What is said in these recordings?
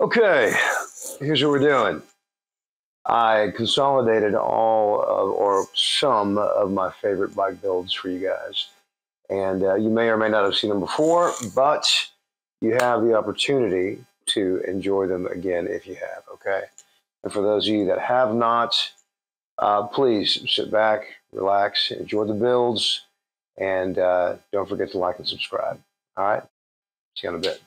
Okay, here's what we're doing. I consolidated all of, or some of my favorite bike builds for you guys. And you may or may not have seen them before, but you have the opportunity to enjoy them again if you have, okay? And for those of you that have not, please sit back, relax, enjoy the builds, and don't forget to like and subscribe. All right? See you in a bit.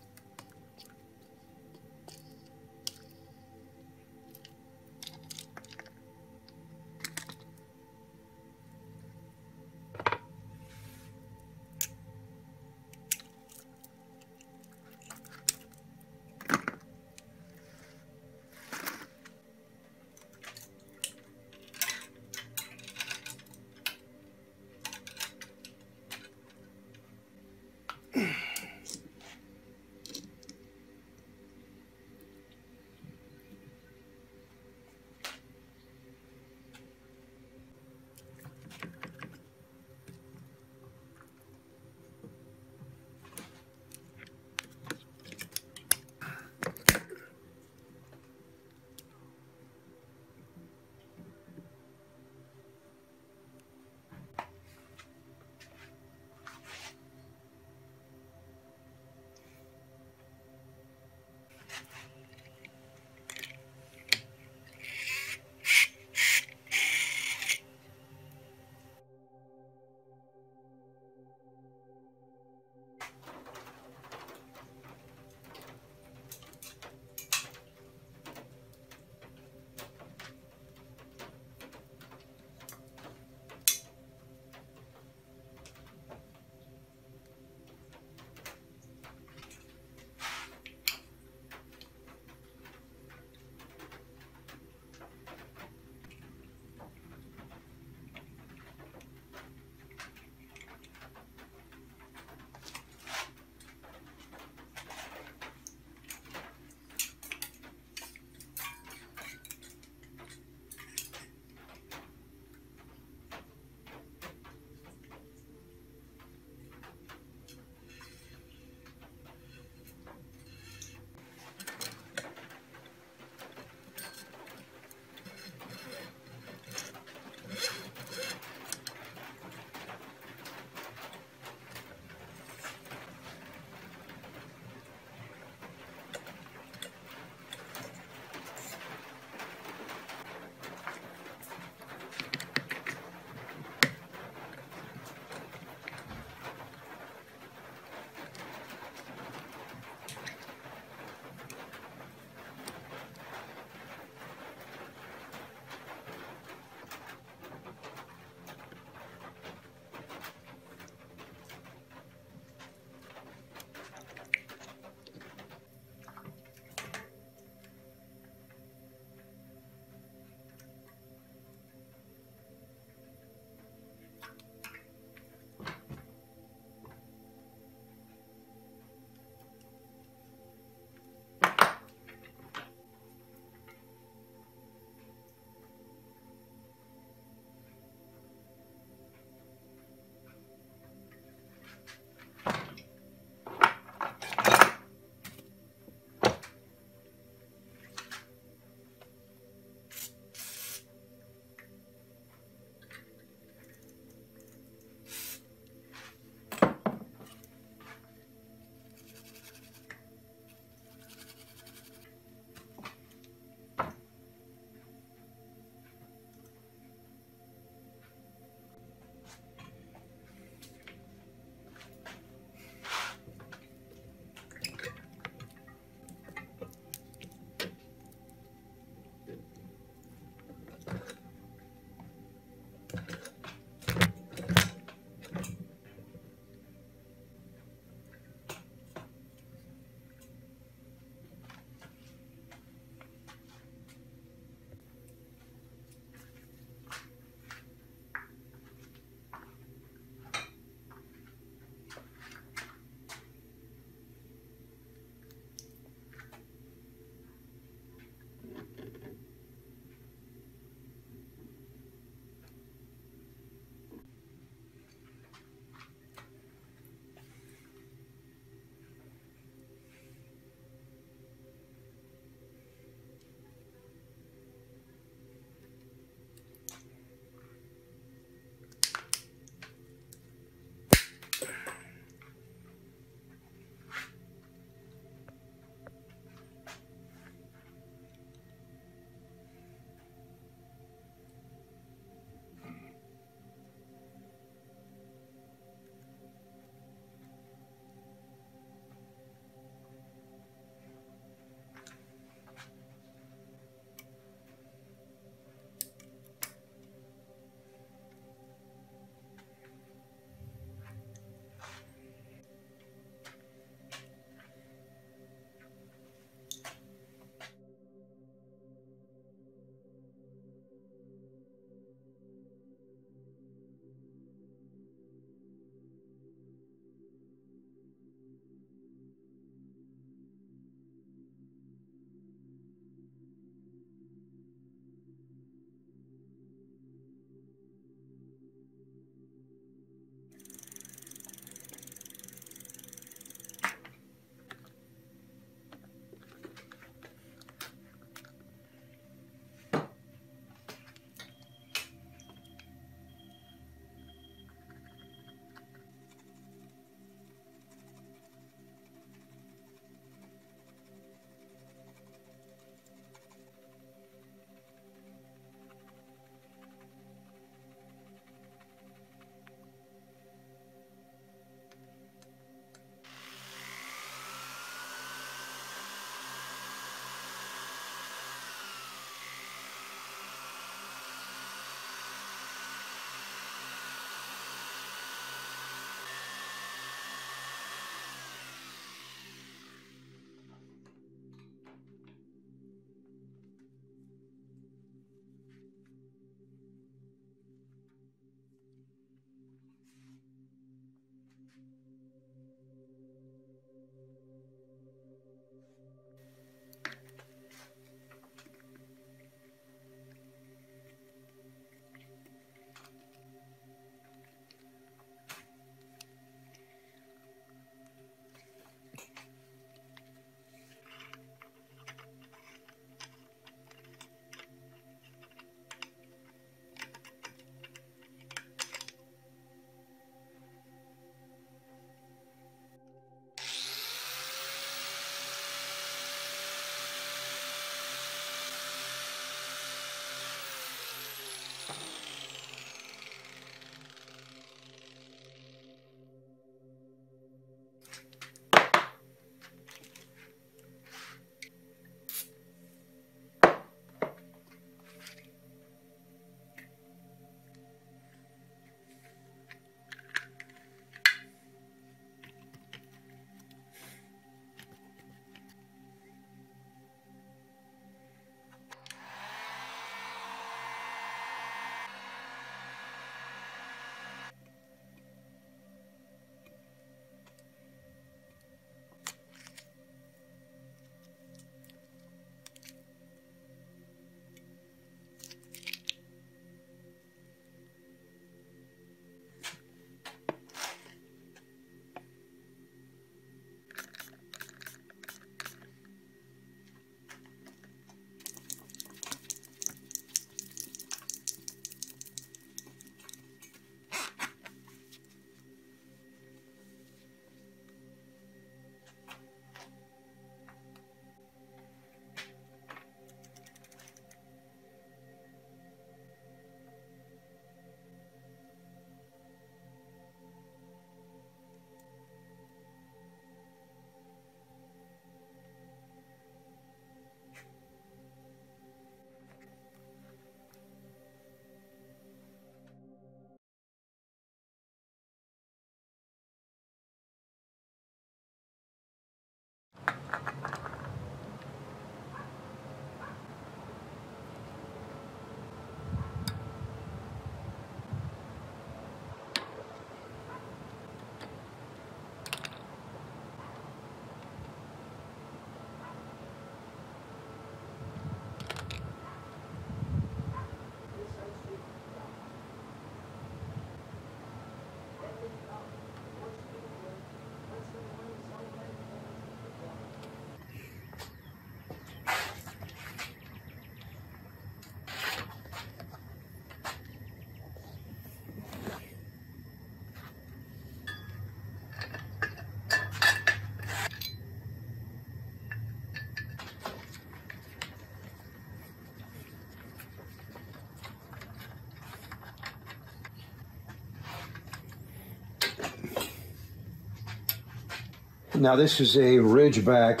Now this is a Ridgeback.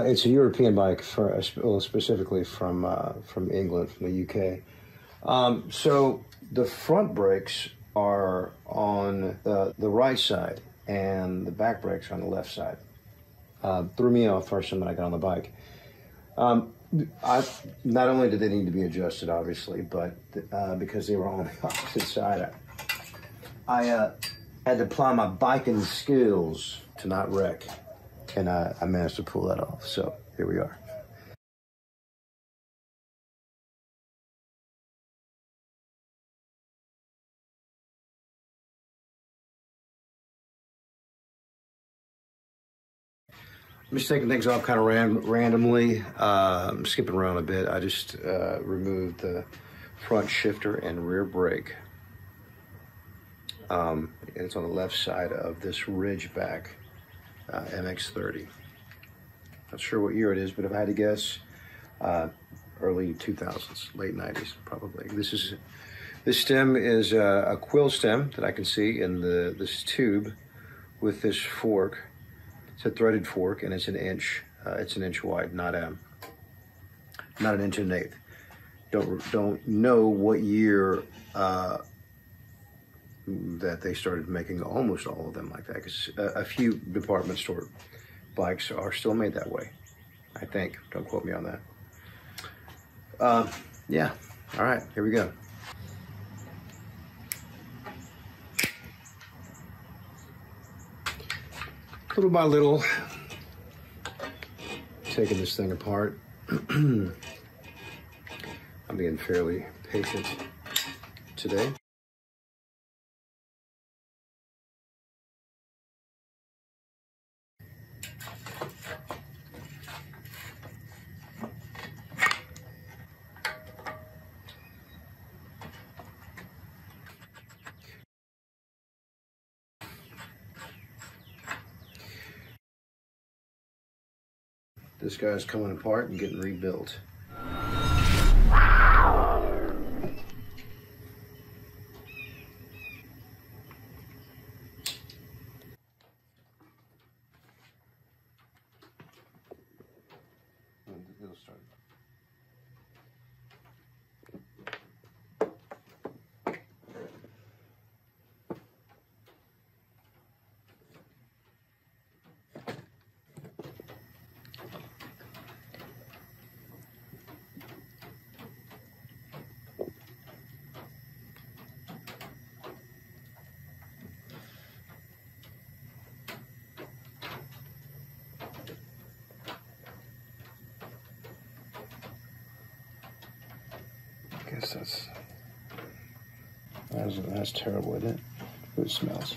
It's a European bike, specifically from England, from the UK. So the front brakes are on the right side, and the back brakes are on the left side. Threw me off first time when I got on the bike. Not only did they need to be adjusted, obviously, but because they were on the opposite side, I had to apply my biking skills to not wreck, and I managed to pull that off. So here we are. I'm just taking things off kind of randomly. I'm skipping around a bit. I just removed the front shifter and rear brake. And it's on the left side of this Ridgeback MX-30. Not sure what year it is, but if I had to guess, early 2000s, late 90s, probably. This stem is a quill stem that I can see in this tube with this fork. It's a threaded fork, and it's an inch. It's an inch wide, not an inch and an eighth. Don't know what year that they started making almost all of them like that, because a few department store bikes are still made that way, I think. Don't quote me on that. Yeah, all right, here we go. Little by little, taking this thing apart. I'm being fairly patient today. This guy's coming apart and getting rebuilt. It'll start. I guess that's terrible, isn't it? It smells.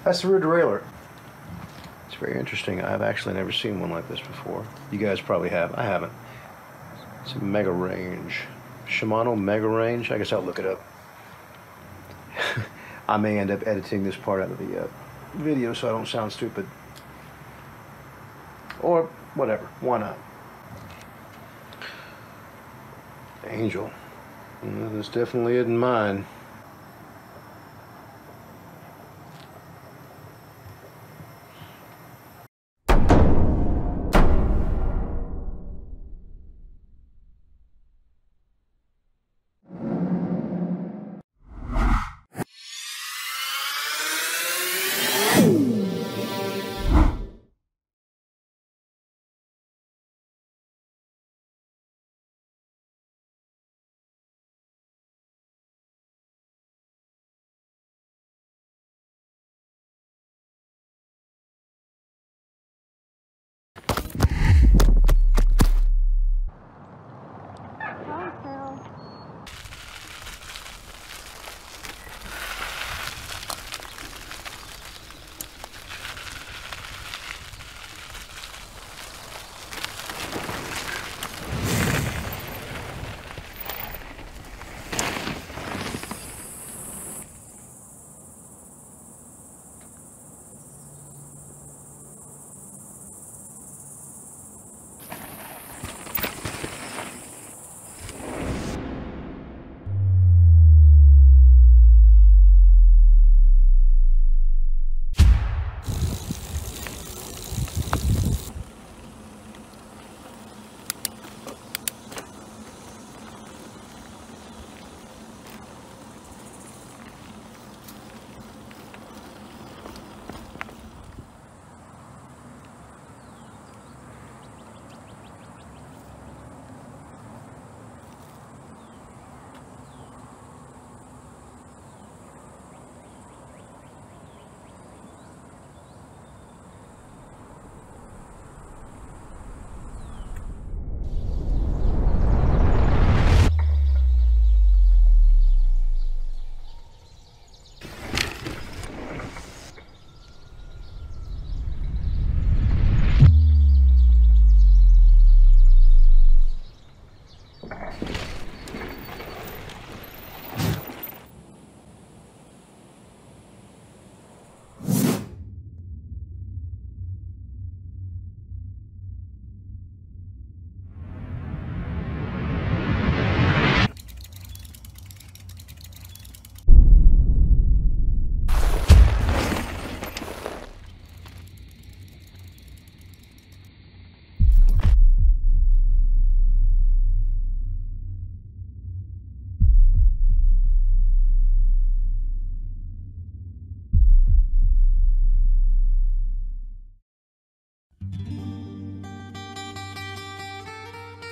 That's the rear derailleur. It's very interesting. I've actually never seen one like this before. You guys probably have. I haven't. It's a Mega Range. Shimano Mega Range. I guess I'll look it up. I may end up editing this part out of the video so I don't sound stupid. Or whatever. Why not? Angel. This definitely isn't mine.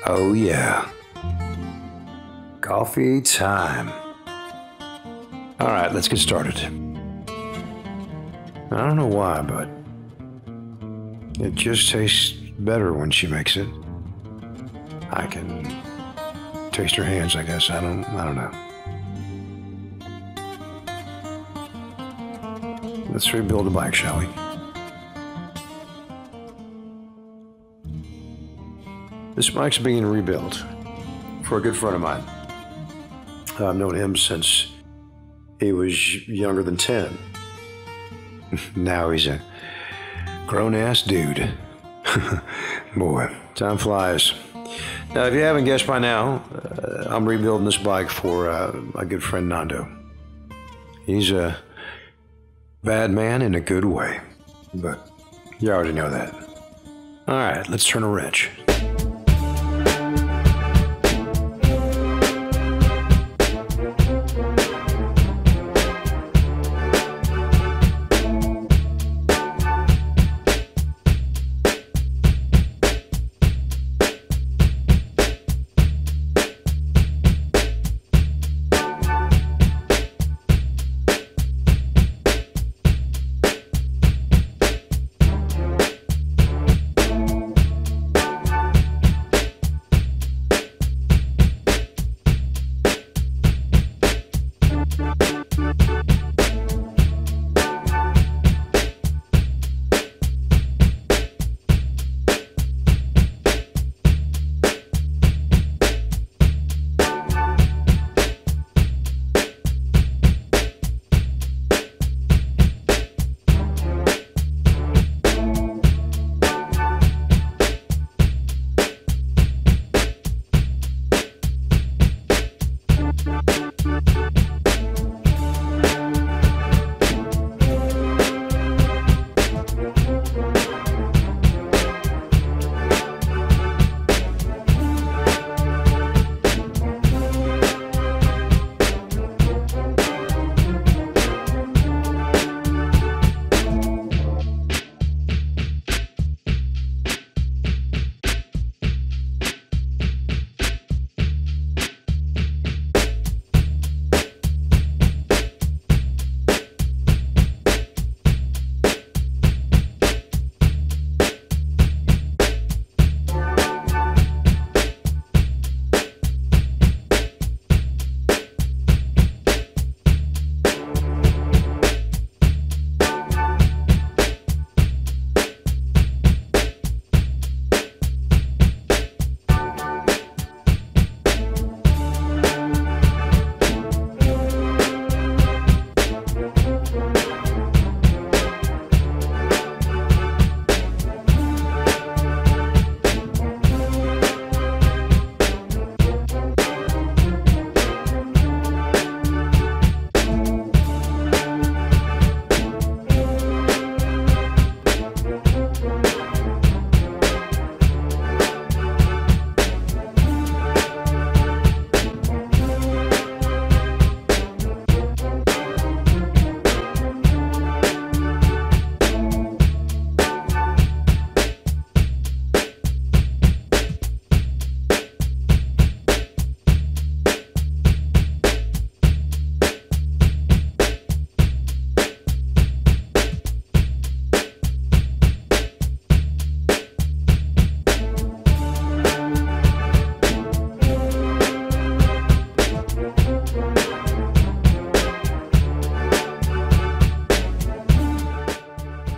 Oh yeah. Coffee time. All right, let's get started. I don't know why, but it just tastes better when she makes it. I can taste her hands, I guess. I don't know. Let's rebuild the bike, shall we? This bike's being rebuilt for a good friend of mine. I've known him since he was younger than 10. Now he's a grown-ass dude. Boy, time flies. Now, if you haven't guessed by now, I'm rebuilding this bike for my good friend Nando. He's a bad man in a good way, but you already know that. All right, let's turn a wrench.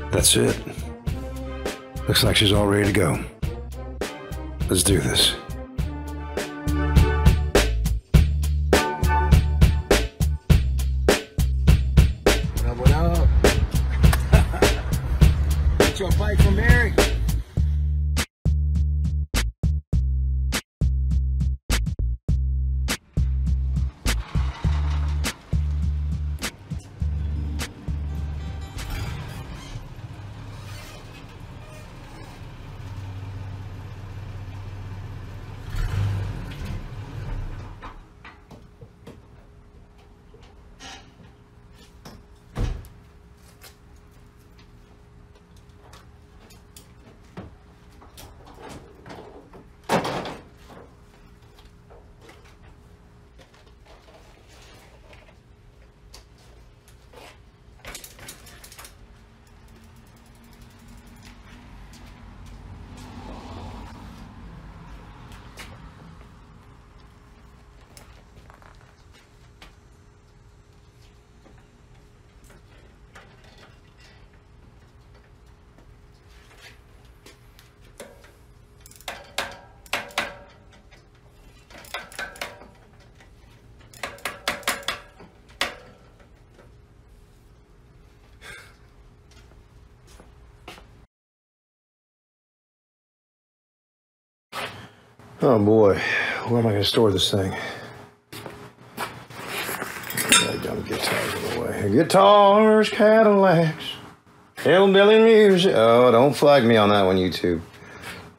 That's it. Looks like she's all ready to go. Let's do this. What up? Get your bike from Mary. Oh boy, where am I going to store this thing? Dumb guitars in the way. Guitars, Cadillacs, hillbilly music. Oh, don't flag me on that one, YouTube.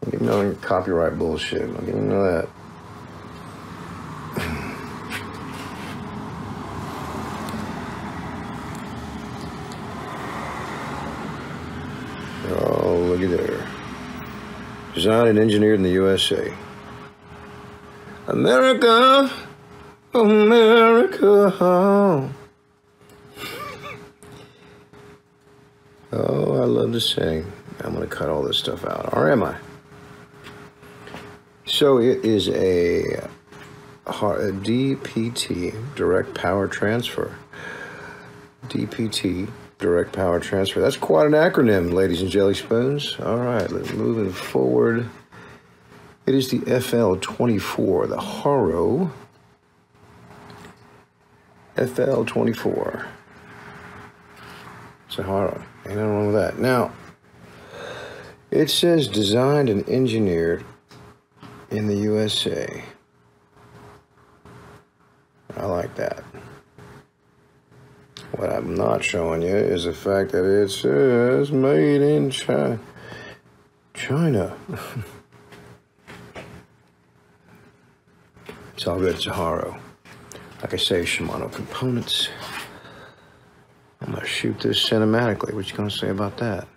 Don't give me no copyright bullshit. Don't give me none of that. Oh, looky there. Designed and engineered in the USA. America, America. Oh, I love to sing. I'm going to cut all this stuff out. Or am I? So it is a DPT, direct power transfer. DPT, direct power transfer. That's quite an acronym, ladies and jelly spoons. All right, let's moving forward. It is the FL24, the Haro FL24. It's a Haro. Ain't nothing wrong with that. Now, it says designed and engineered in the USA. I like that. What I'm not showing you is the fact that it says made in China. It's all good. It's a Haro. Like I say, Shimano components. I'm going to shoot this cinematically. What you going to say about that?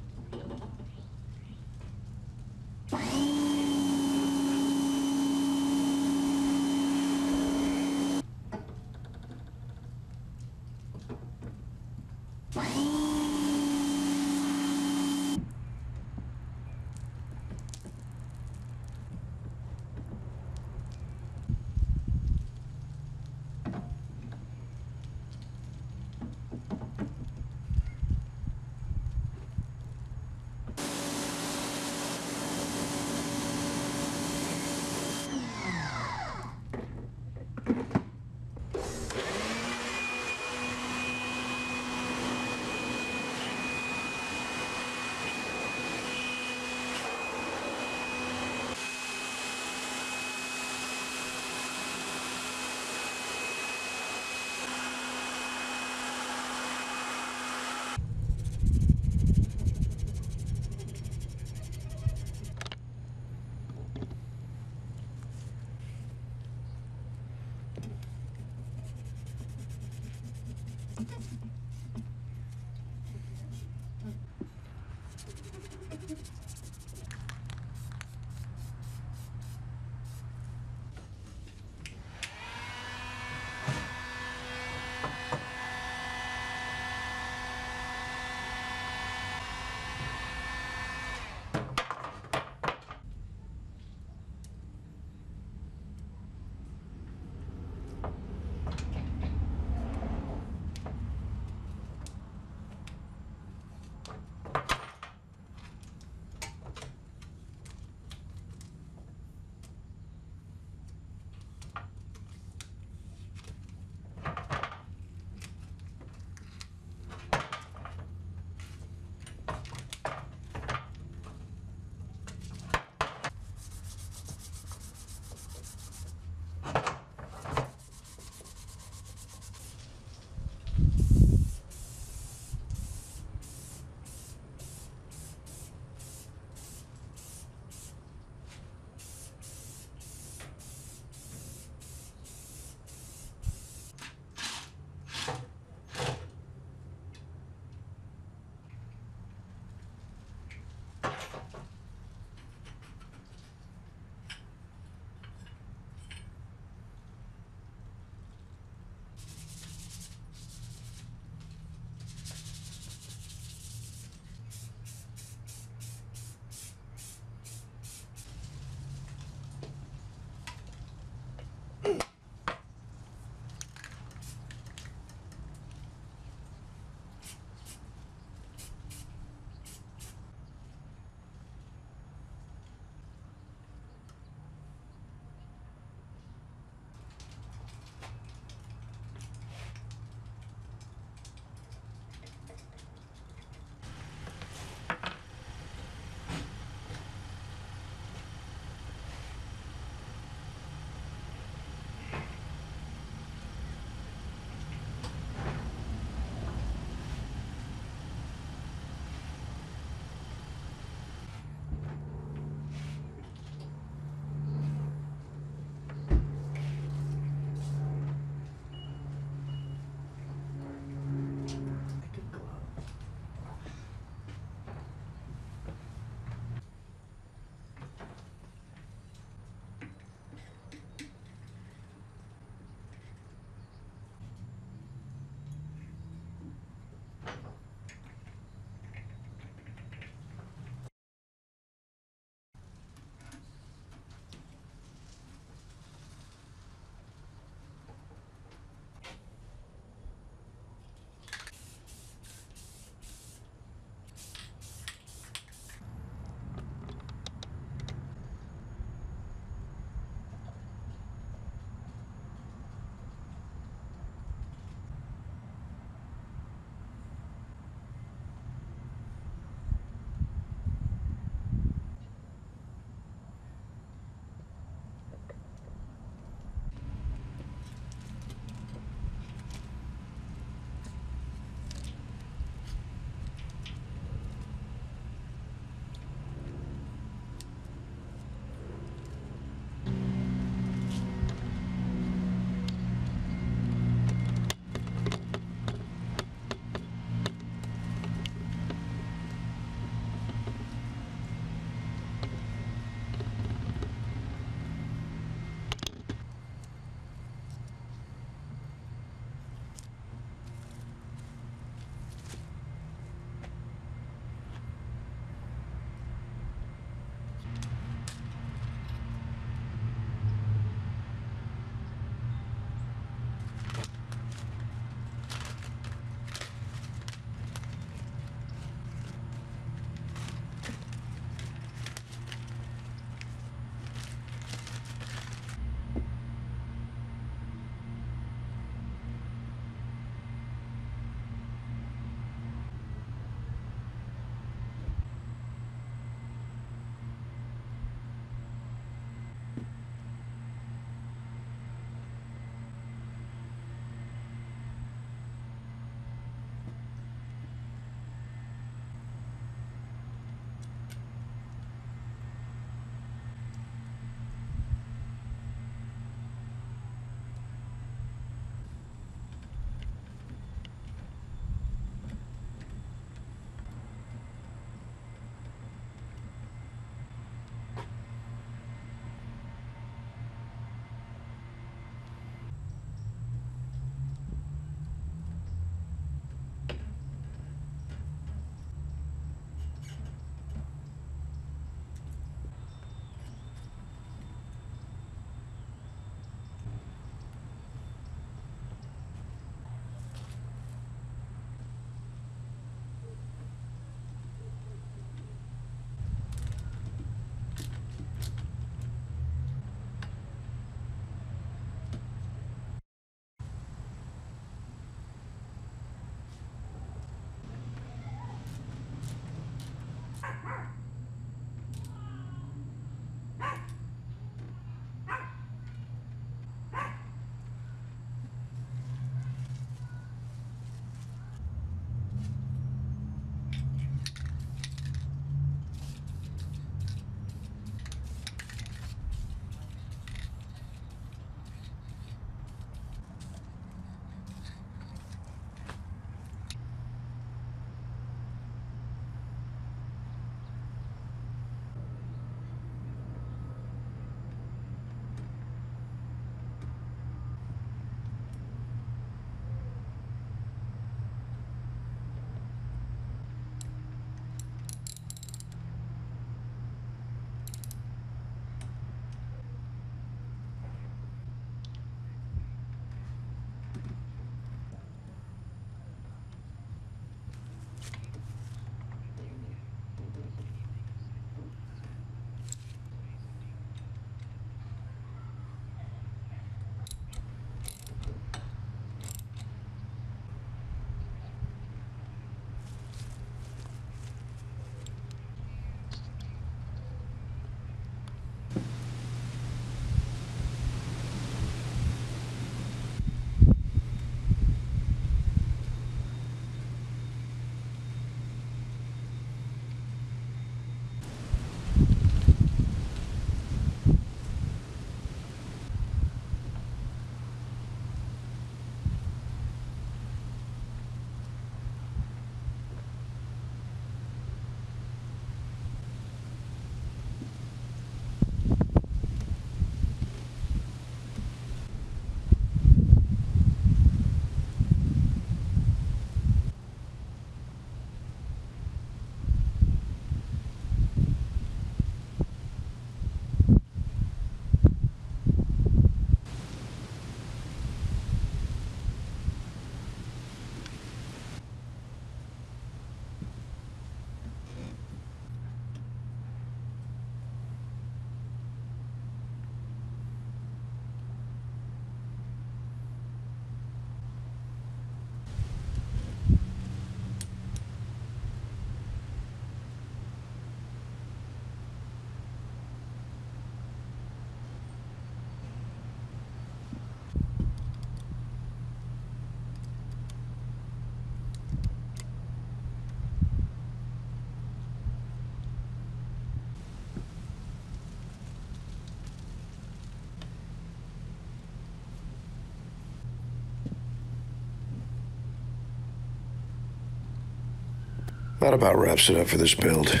That about wraps it up for this build.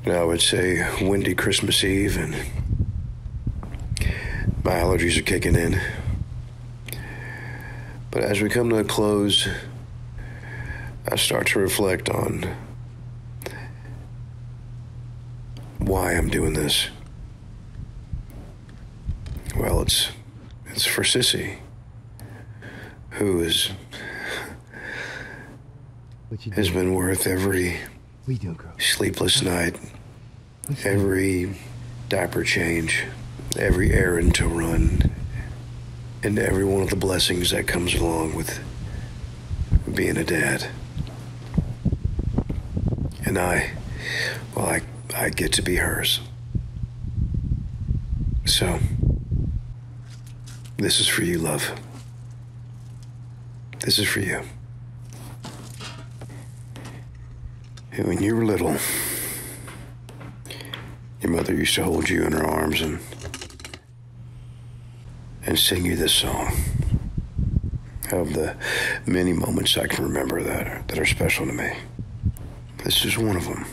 Now it's a windy Christmas Eve and my allergies are kicking in. But as we come to a close, I start to reflect on why I'm doing this. Well, it's for Sissy, who has been worth every sleepless night, every diaper change, every errand to run, and every one of the blessings that comes along with being a dad. And I get to be hers. So, this is for you, love. This is for you. When you were little, your mother used to hold you in her arms and sing you this song. Of the many moments I can remember that are special to me, this is one of them.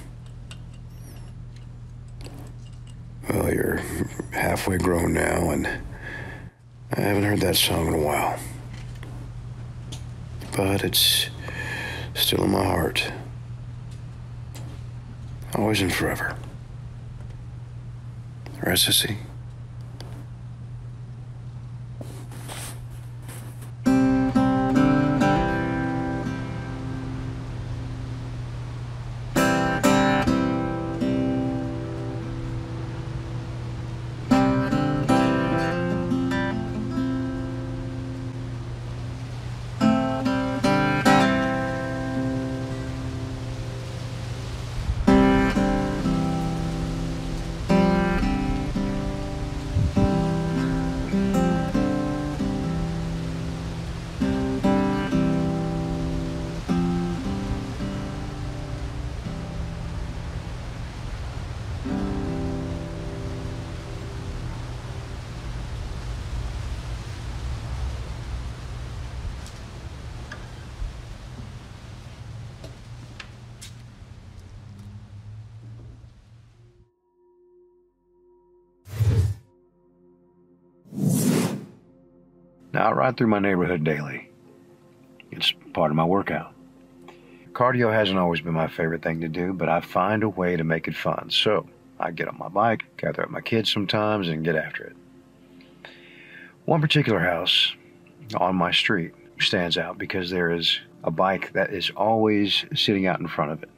Well, you're halfway grown now, and I haven't heard that song in a while. But it's still in my heart. Always and forever. Right, Sissy? Now, I ride through my neighborhood daily. It's part of my workout. Cardio hasn't always been my favorite thing to do, but I find a way to make it fun. So I get on my bike, gather up my kids sometimes, and get after it. One particular house on my street stands out because there is a bike that is always sitting out in front of it.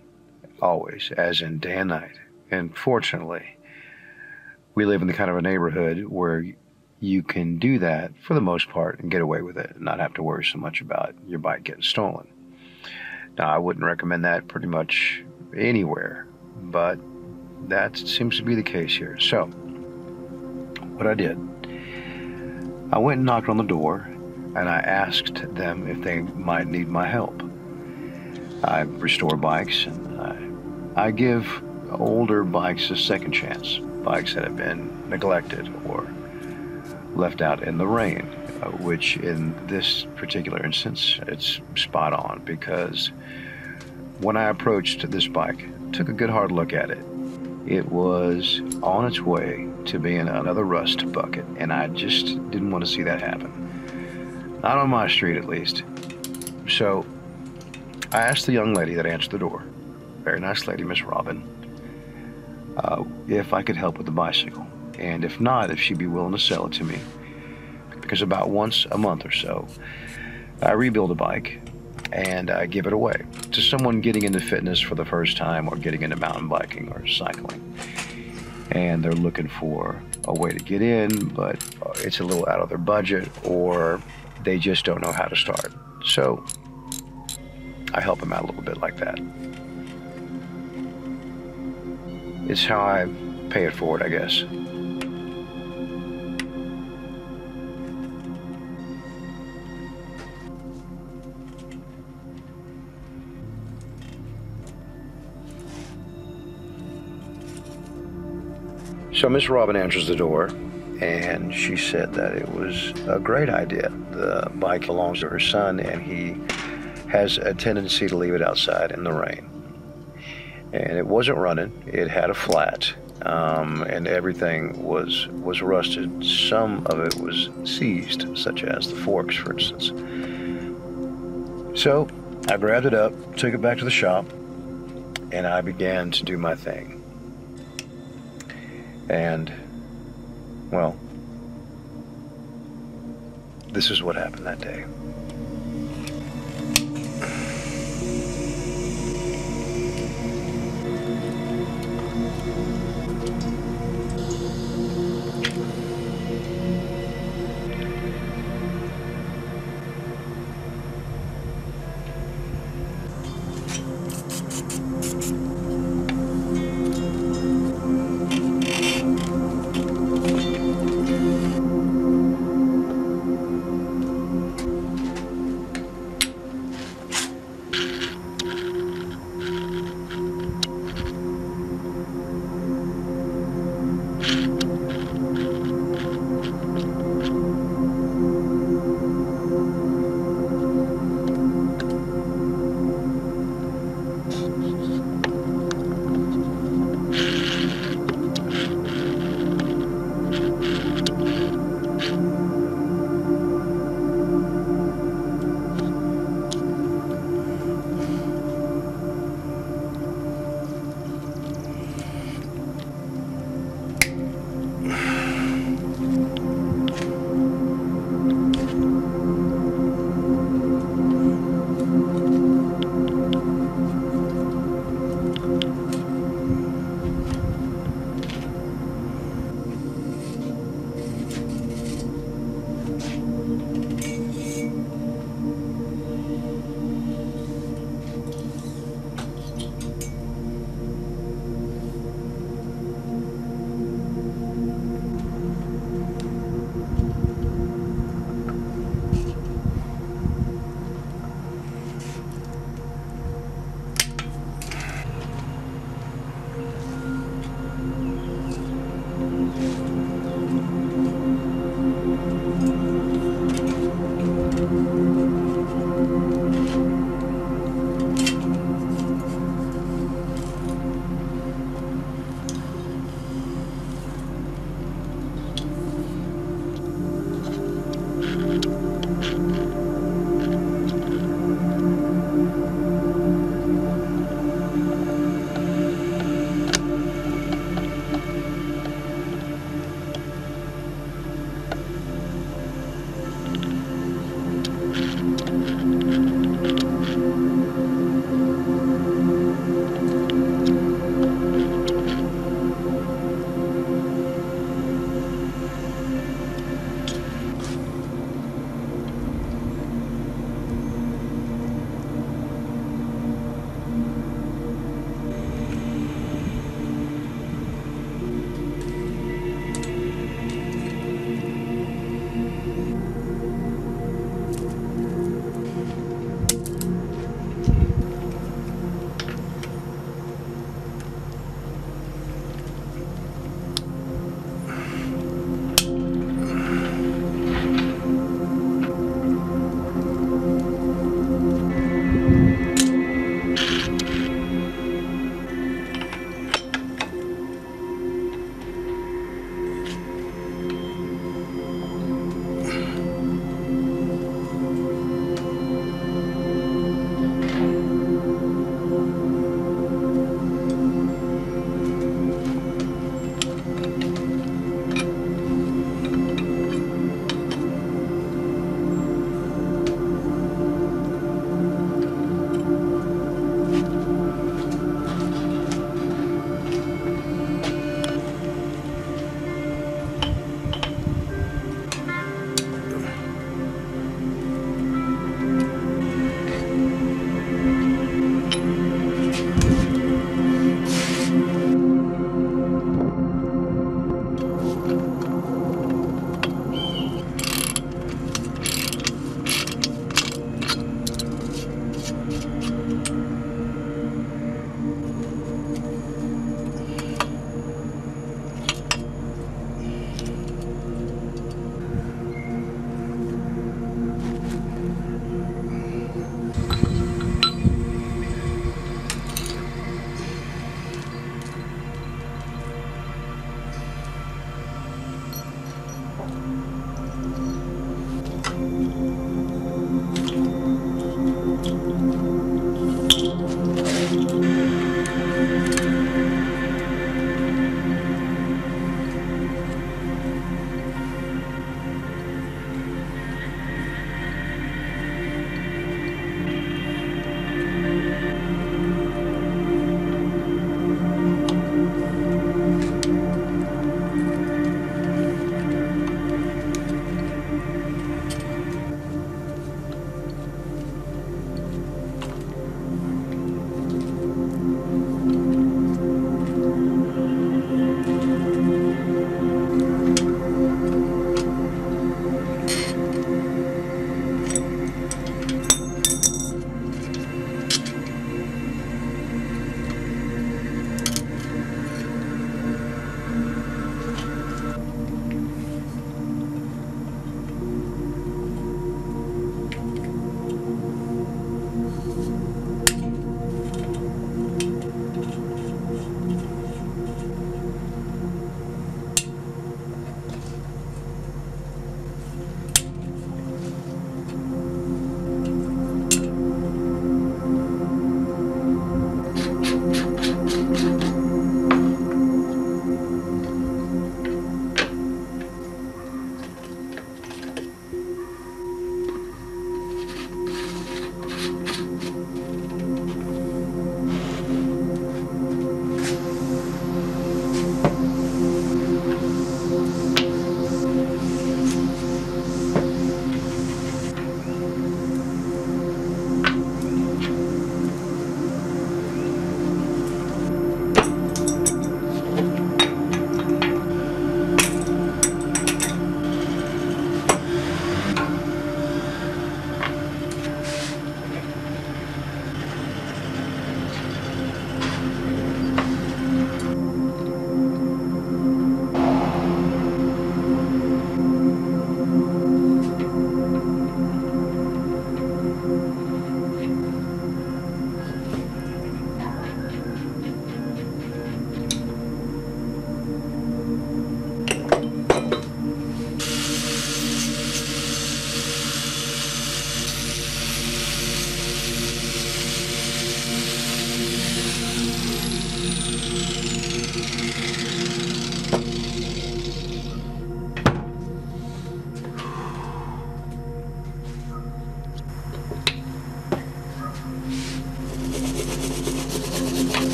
Always, as in day and night. And fortunately, we live in the kind of a neighborhood where you can do that for the most part and get away with it and not have to worry so much about your bike getting stolen. Now, I wouldn't recommend that pretty much anywhere, but that seems to be the case here. So, what I did, I went and knocked on the door and I asked them if they might need my help. I restore bikes and I give older bikes a second chance, bikes that have been neglected or left out in the rain, which in this particular instance, it's spot on, because when I approached this bike, took a good hard look at it, it was on its way to being another rust bucket, and I just didn't want to see that happen. Not on my street, at least. So I asked the young lady that answered the door, very nice lady, Miss Robin, if I could help with the bicycle. And if not, if she'd be willing to sell it to me. Because about once a month or so, I rebuild a bike and I give it away to someone getting into fitness for the first time or getting into mountain biking or cycling. And they're looking for a way to get in, but it's a little out of their budget, or they just don't know how to start. So I help them out a little bit like that. It's how I pay it forward, I guess. So Miss Robin answers the door, and she said that it was a great idea. The bike belongs to her son, and he has a tendency to leave it outside in the rain. And it wasn't running. It had a flat, and everything was rusted. Some of it was seized, such as the forks, for instance. So I grabbed it up, took it back to the shop, and I began to do my thing. And, well, this is what happened that day.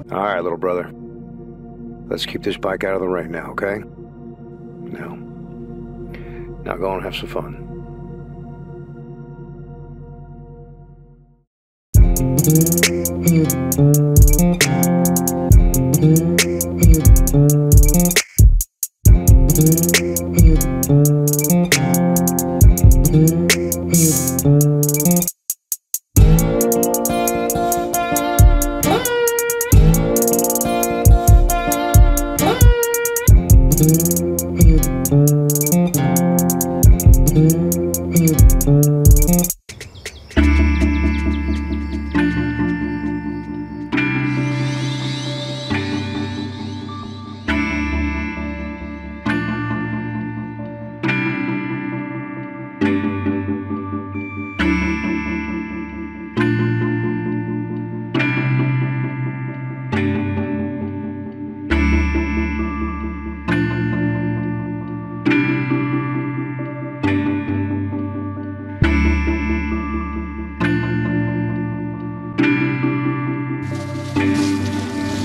All right, little brother. Let's keep this bike out of the rain now, okay? Now go and have some fun.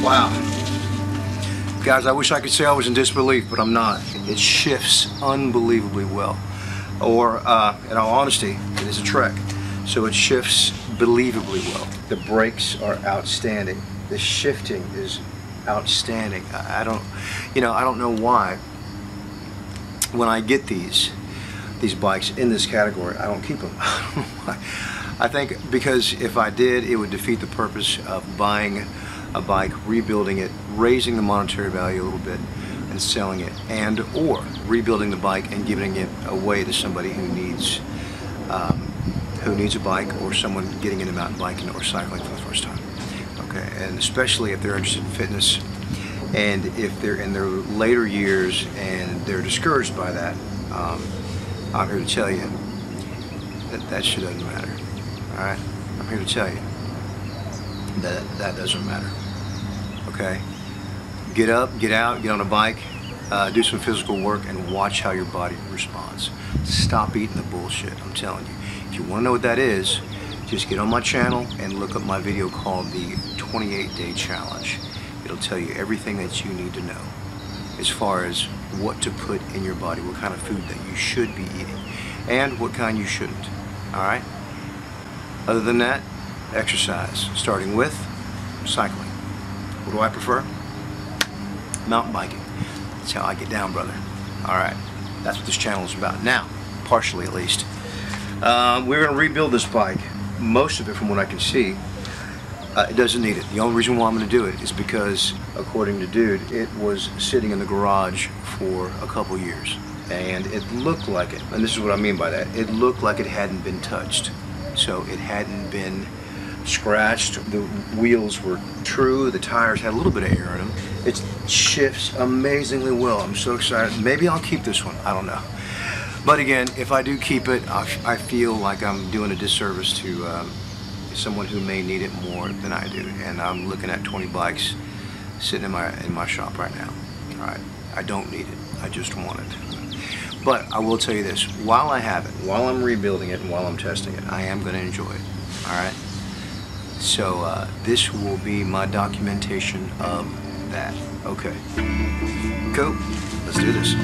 Wow. Guys, I wish I could say I was in disbelief, but I'm not. It shifts unbelievably well. Or, in all honesty, it is a Trek. So it shifts believably well. The brakes are outstanding. The shifting is outstanding. I don't know why when I get these bikes in this category, I don't keep them. I don't know why. I think because if I did, it would defeat the purpose of buying a bike, rebuilding it, raising the monetary value a little bit, and selling it, and or rebuilding the bike and giving it away to somebody who needs a bike, or someone getting into mountain biking or cycling for the first time. Okay, and especially if they're interested in fitness, and if they're in their later years and they're discouraged by that, I'm here to tell you that shit doesn't matter. All right, I'm here to tell you that doesn't matter. Okay, get up, get out, get on a bike, do some physical work, and watch how your body responds. Stop eating the bullshit. I'm telling you. If you want to know what that is, just get on my channel and look up my video called the 28-Day Challenge. It'll tell you everything that you need to know as far as what to put in your body, what kind of food that you should be eating, and what kind you shouldn't. All right? Other than that, exercise, starting with cycling. What do I prefer? Mountain biking. That's how I get down, brother. All right, that's what this channel is about. Now, partially at least. We're gonna rebuild this bike. Most of it, from what I can see, it doesn't need it. The only reason why I'm gonna do it is because, according to Dude, it was sitting in the garage for a couple years. And it looked like it, and this is what I mean by that, it looked like it hadn't been touched. So it hadn't been scratched, the wheels were true, the tires had a little bit of air in them. It shifts amazingly well. I'm so excited. Maybe I'll keep this one, I don't know. But again, if I do keep it, I feel like I'm doing a disservice to someone who may need it more than I do. And I'm looking at 20 bikes sitting in my shop right now. All right, I don't need it, I just want it. But I will tell you this, while I have it, while I'm rebuilding it and while I'm testing it, I am gonna enjoy it, all right? So this will be my documentation of that. Okay, cool, let's do this.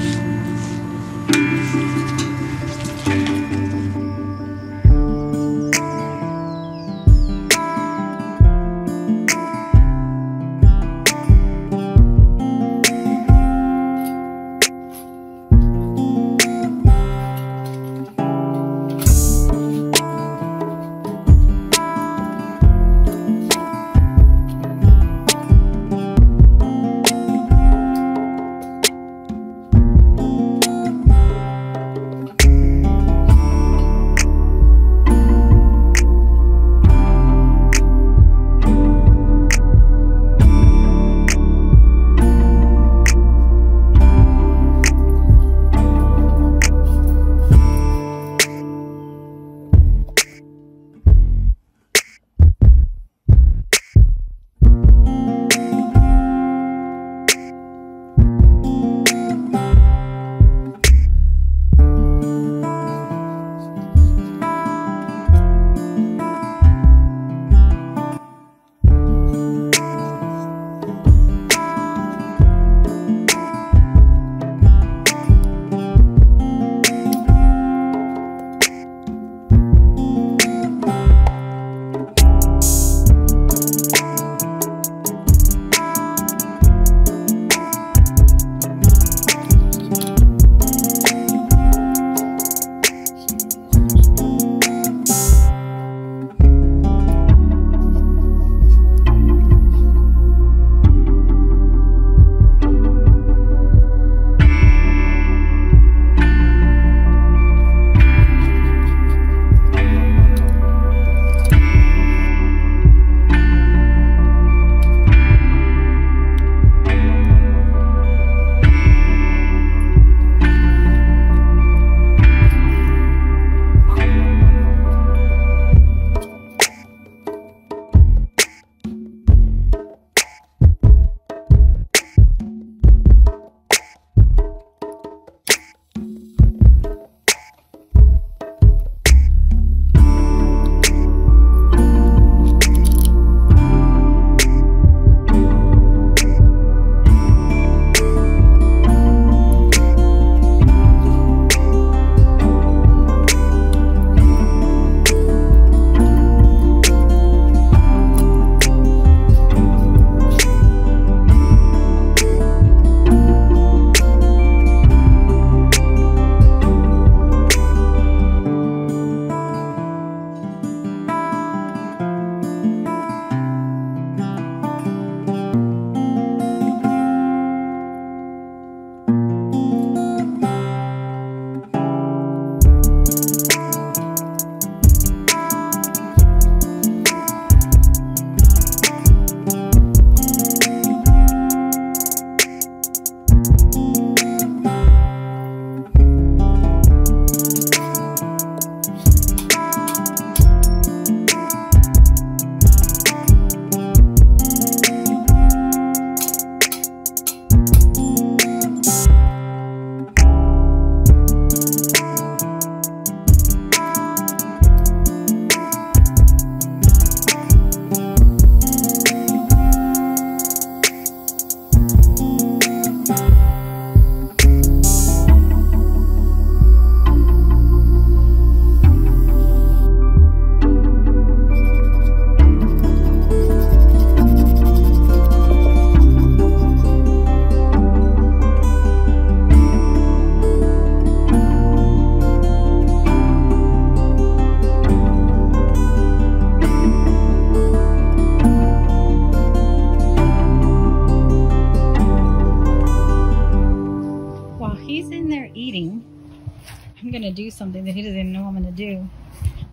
I'm gonna do something that he doesn't even know I'm gonna do.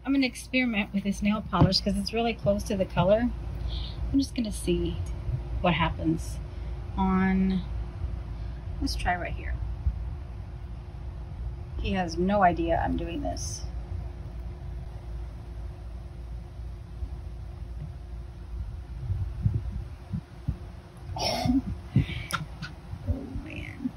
I'm gonna experiment with this nail polish because it's really close to the color. I'm just gonna see what happens on, let's try right here. He has no idea I'm doing this. Oh man.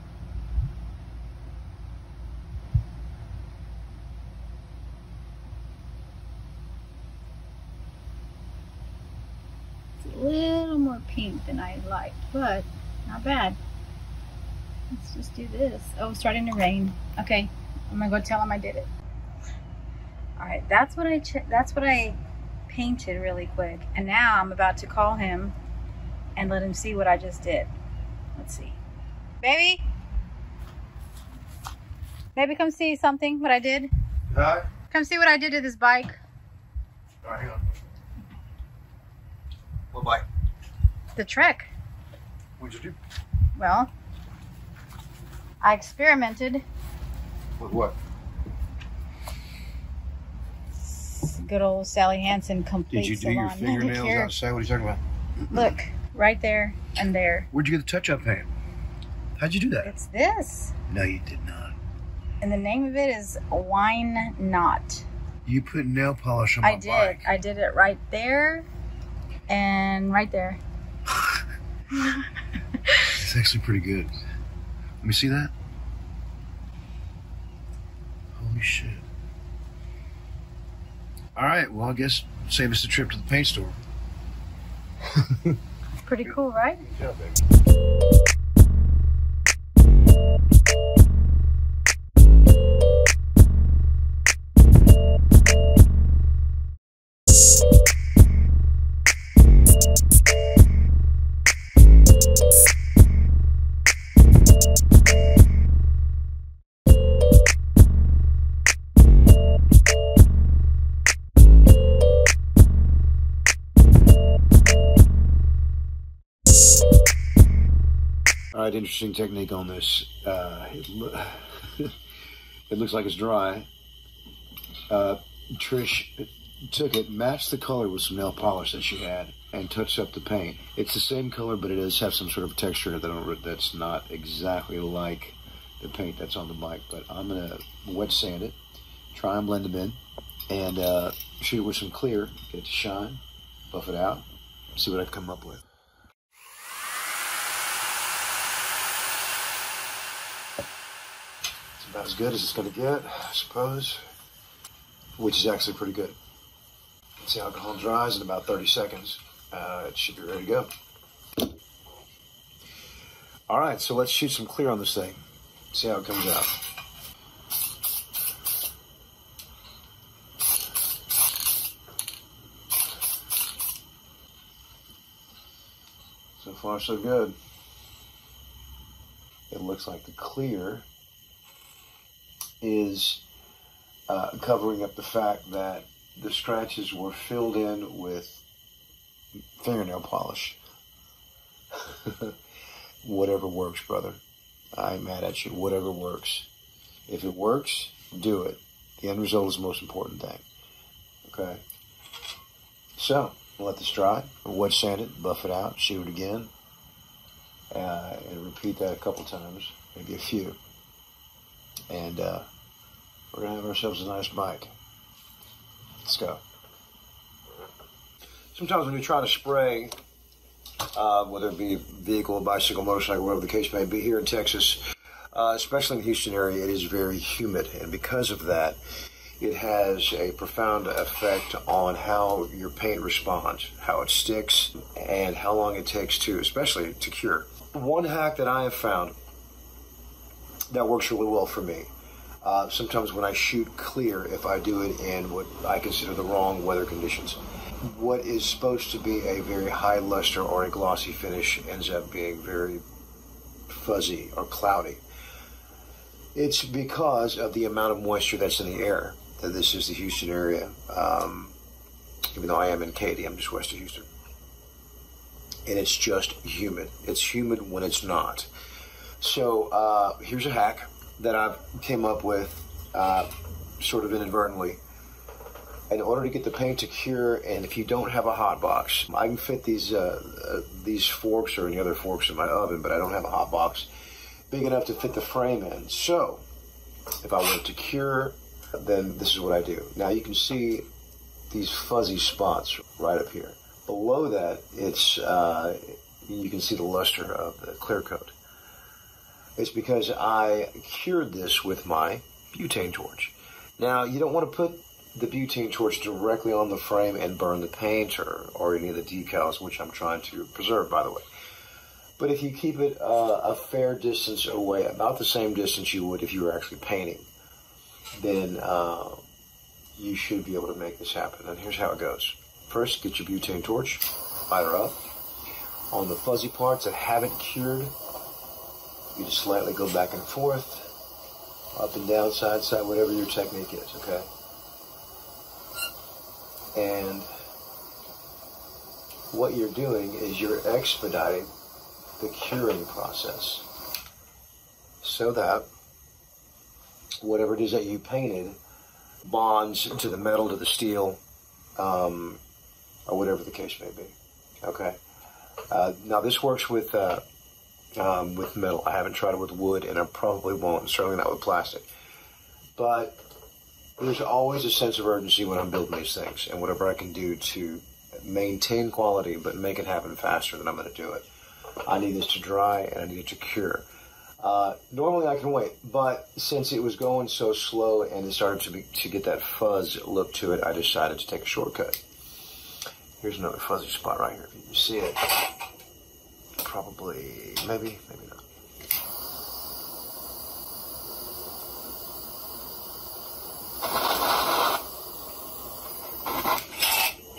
It's a little more pink than I liked, but not bad. Let's just do this. Oh, it's starting to rain. Okay, I'm gonna go tell him I did it. All right, that's what I painted really quick, and now I'm about to call him and let him see what I just did. Let's see. Baby? Baby, come see something, what I did. Hi. Come see what I did to this bike. All right, hang on. What bike? The Trek. What'd you do? Well, I experimented. With what? Good old Sally Hansen complete Did you do your salon. fingernails Here. outside? What are you talking about? Look, right there and there. Where'd you get the touch-up paint? How'd you do that? It's this. No, you did not. And the name of it is Wine Knot. You put nail polish on my bike. I did it right there and right there. It's actually pretty good. Let me see that. Holy shit. All right, well, I guess save us a trip to the paint store. Pretty cool, right? Yeah, baby. All right, interesting technique on this. It looks like it's dry. Trish took it, matched the color with some nail polish that she had, and touched up the paint. It's the same color, but it does have some sort of texture in it that's not exactly like the paint that's on the bike. But I'm gonna wet sand it, try and blend them in, and shoot it with some clear, get it to shine, buff it out, see what I can come up with. About as good as it's going to get, I suppose, which is actually pretty good. Once the alcohol dries in about 30 seconds, it should be ready to go. All right, so let's shoot some clear on this thing, see how it comes out. So far, so good. It looks like the clear is covering up the fact that the scratches were filled in with fingernail polish. Whatever works, brother. I ain't mad at you. Whatever works. If it works, do it. The end result is the most important thing. Okay? So, let this dry. Wet sand it, buff it out, shoot it again. And repeat that a couple times, maybe a few. And we're going to have ourselves a nice bike. Let's go. Sometimes when you try to spray, whether it be vehicle, bicycle, motorcycle, whatever the case may be here in Texas, especially in the Houston area, it is very humid. And because of that, it has a profound effect on how your paint responds, how it sticks, and how long it takes to, especially to cure. One hack that I have found that works really well for me. Sometimes when I shoot clear, if I do it in what I consider the wrong weather conditions, what is supposed to be a very high luster or a glossy finish ends up being very fuzzy or cloudy. It's because of the amount of moisture that's in the air. This is the Houston area. Even though I am in Katy, I'm just west of Houston. And it's just humid. It's humid when it's not. So here's a hack that I came up with sort of inadvertently. In order to get the paint to cure, and if you don't have a hot box, I can fit these forks or any other forks in my oven, but I don't have a hot box big enough to fit the frame in. So if I want it to cure, then this is what I do. Now you can see these fuzzy spots right up here. Below that, it's you can see the luster of the clear coat. It's because I cured this with my butane torch. Now, you don't want to put the butane torch directly on the frame and burn the paint or any of the decals, which I'm trying to preserve, by the way. But if you keep it a fair distance away, about the same distance you would if you were actually painting, then you should be able to make this happen. And here's how it goes. First, get your butane torch, light her up. On the fuzzy parts that haven't cured, you just slightly go back and forth, up and down, side, side, whatever your technique is, okay? And what you're doing is you're expediting the curing process so that whatever it is that you painted bonds to the metal, to the steel, or whatever the case may be, okay? Now this works with metal. I haven't tried it with wood, and I probably won't, and certainly not with plastic. But there's always a sense of urgency when I'm building these things, and whatever I can do to maintain quality but make it happen faster, then I'm going to do it. I need this to dry, and I need it to cure. Normally I can wait, but since it was going so slow and it started to get that fuzz look to it, I decided to take a shortcut. Here's another fuzzy spot right here. If you can see it, probably, maybe not.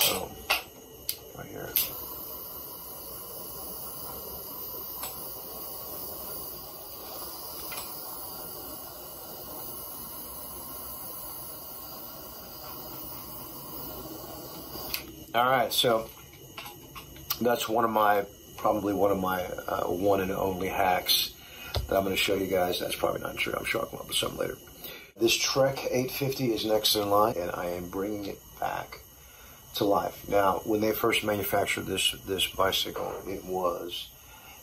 Oh, right here. All right, so that's probably one of my one and only hacks that I'm going to show you guys. That's probably not true. I'm sure I'll come up with some later. This Trek 850 is next in line, and I am bringing it back to life. Now, when they first manufactured this bicycle, it was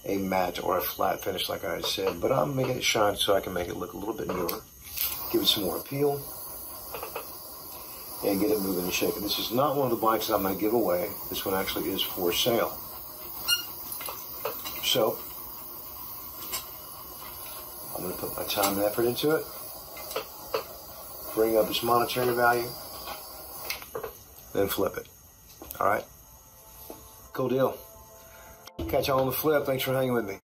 a matte or a flat finish, like I had said, but I'm making it shine so I can make it look a little bit newer, give it some more appeal, and get it moving and shaking. This is not one of the bikes that I'm going to give away. This one actually is for sale. So, I'm going to put my time and effort into it, bring up its monetary value, then flip it. All right? Cool deal. Catch y'all on the flip. Thanks for hanging with me.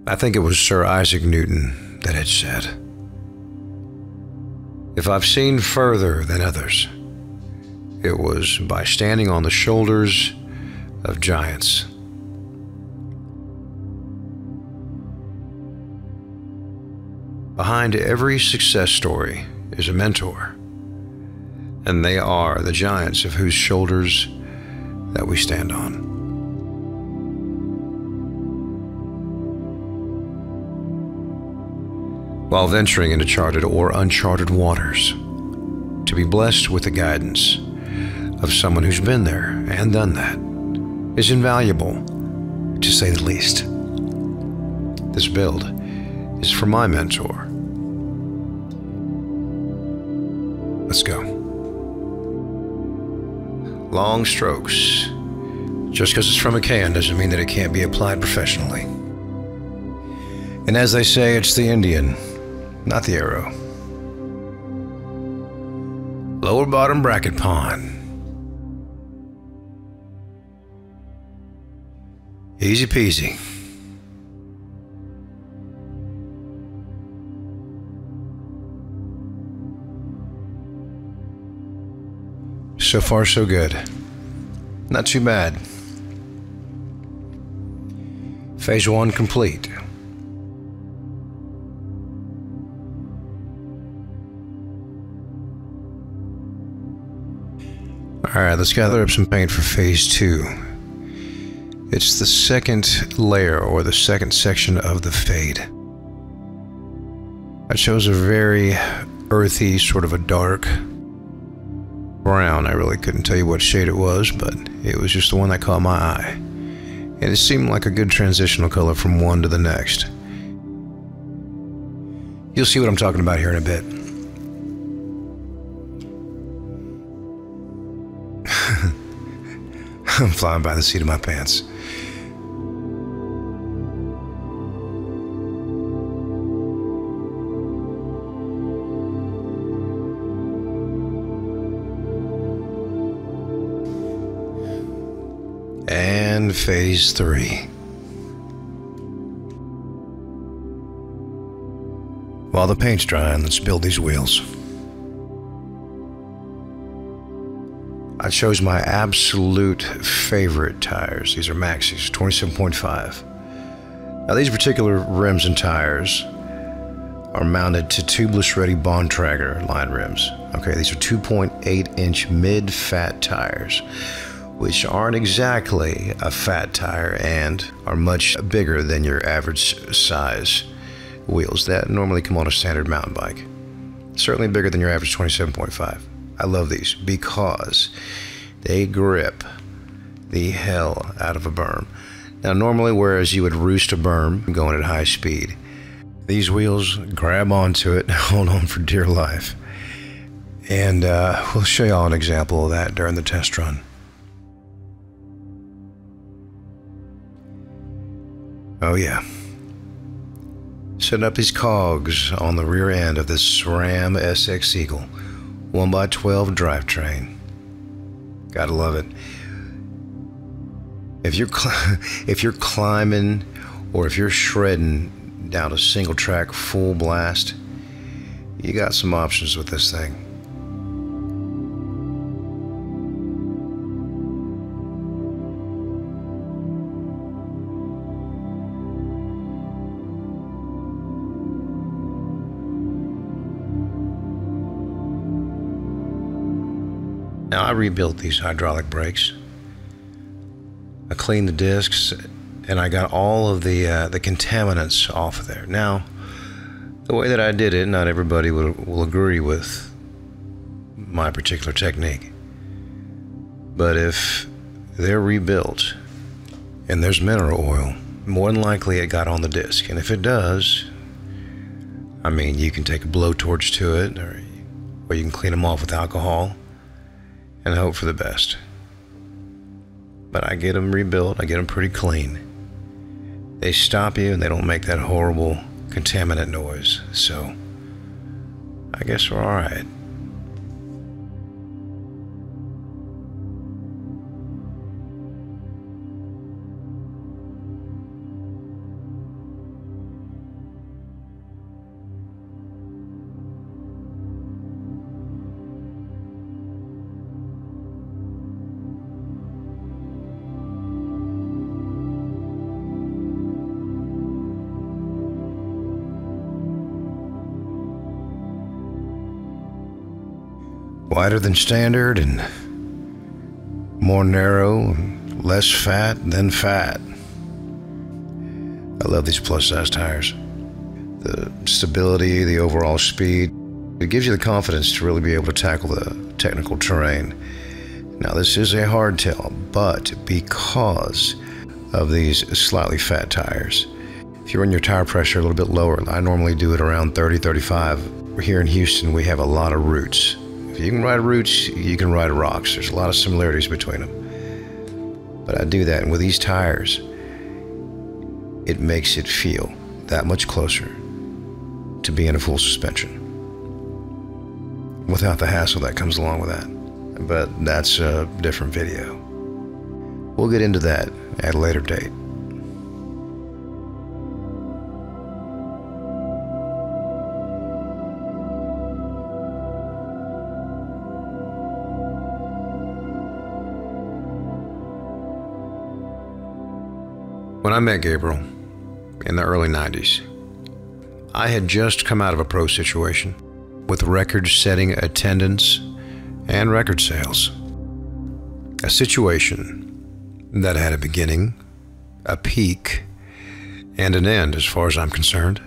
I think it was Sir Isaac Newton that had said, "If I've seen further than others, it was by standing on the shoulders of giants." Behind every success story is a mentor, and they are the giants of whose shoulders that we stand on. While venturing into charted or uncharted waters, to be blessed with the guidance of someone who's been there and done that is invaluable, to say the least. This build is for my mentor. Let's go. Long strokes. Just because it's from a can doesn't mean that it can't be applied professionally. And as they say, it's the Indian, not the arrow. Lower bottom bracket pond. Easy peasy. So far, so good. Not too bad. Phase 1 complete. Alright, let's gather up some paint for phase 2. It's the second layer, or the second section of the fade. I chose a very earthy, sort of a dark brown. I really couldn't tell you what shade it was, but it was just the one that caught my eye. And it seemed like a good transitional color from one to the next. You'll see what I'm talking about here in a bit. I'm flying by the seat of my pants. And phase 3. While the paint's drying, let's build these wheels. I chose my absolute favorite tires. These are Maxxis, 27.5. Now these particular rims and tires are mounted to tubeless ready Bontrager line rims. Okay, these are 2.8-inch mid-fat tires, which aren't exactly a fat tire and are much bigger than your average size wheels that normally come on a standard mountain bike. Certainly bigger than your average 27.5. I love these because they grip the hell out of a berm. Now normally, whereas you would roost a berm going at high speed, these wheels grab onto it and hold on for dear life. And we'll show y'all an example of that during the test run. Oh yeah. Setting up these cogs on the rear end of this Ram SX Eagle 1x12 drivetrain. Gotta love it. If you're climbing or if you're shredding down a single track full blast, you got some options with this thing. Now I rebuilt these hydraulic brakes. I cleaned the discs and I got all of the contaminants off of there. Now, the way that I did it, not everybody will agree with my particular technique. But if they're rebuilt and there's mineral oil, more than likely it got on the disc. And if it does, I mean, you can take a blowtorch to it, or you can clean them off with alcohol and hope for the best. But I get them rebuilt, I get them pretty clean. They stop you and they don't make that horrible contaminant noise, so I guess we're all right. wider than standard and more narrow, less fat than fat. I love these plus-size tires. The stability, the overall speed, it gives you the confidence to really be able to tackle the technical terrain. Now, this is a hardtail, but because of these slightly fat tires, if you run your tire pressure a little bit lower, I normally do it around 30, 35. Here in Houston, we have a lot of roots. If you can ride roots, you can ride rocks. There's a lot of similarities between them. But I do that, and with these tires, it makes it feel that much closer to being a full suspension, without the hassle that comes along with that. But that's a different video. We'll get into that at a later date. When I met Gabriel in the early 90s, I had just come out of a pro situation with record-setting attendance and record sales. A situation that had a beginning, a peak, and an end as far as I'm concerned.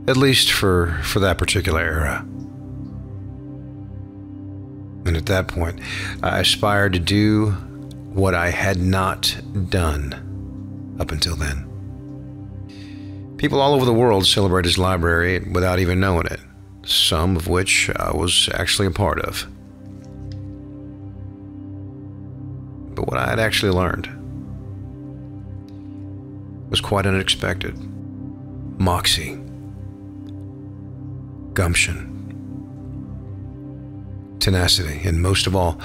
At least for that particular era. And at that point, I aspired to do what I had not done up until then. People all over the world celebrate his library without even knowing it, some of which I was actually a part of. But what I had actually learned was quite unexpected. Moxie, gumption, tenacity, and most of all,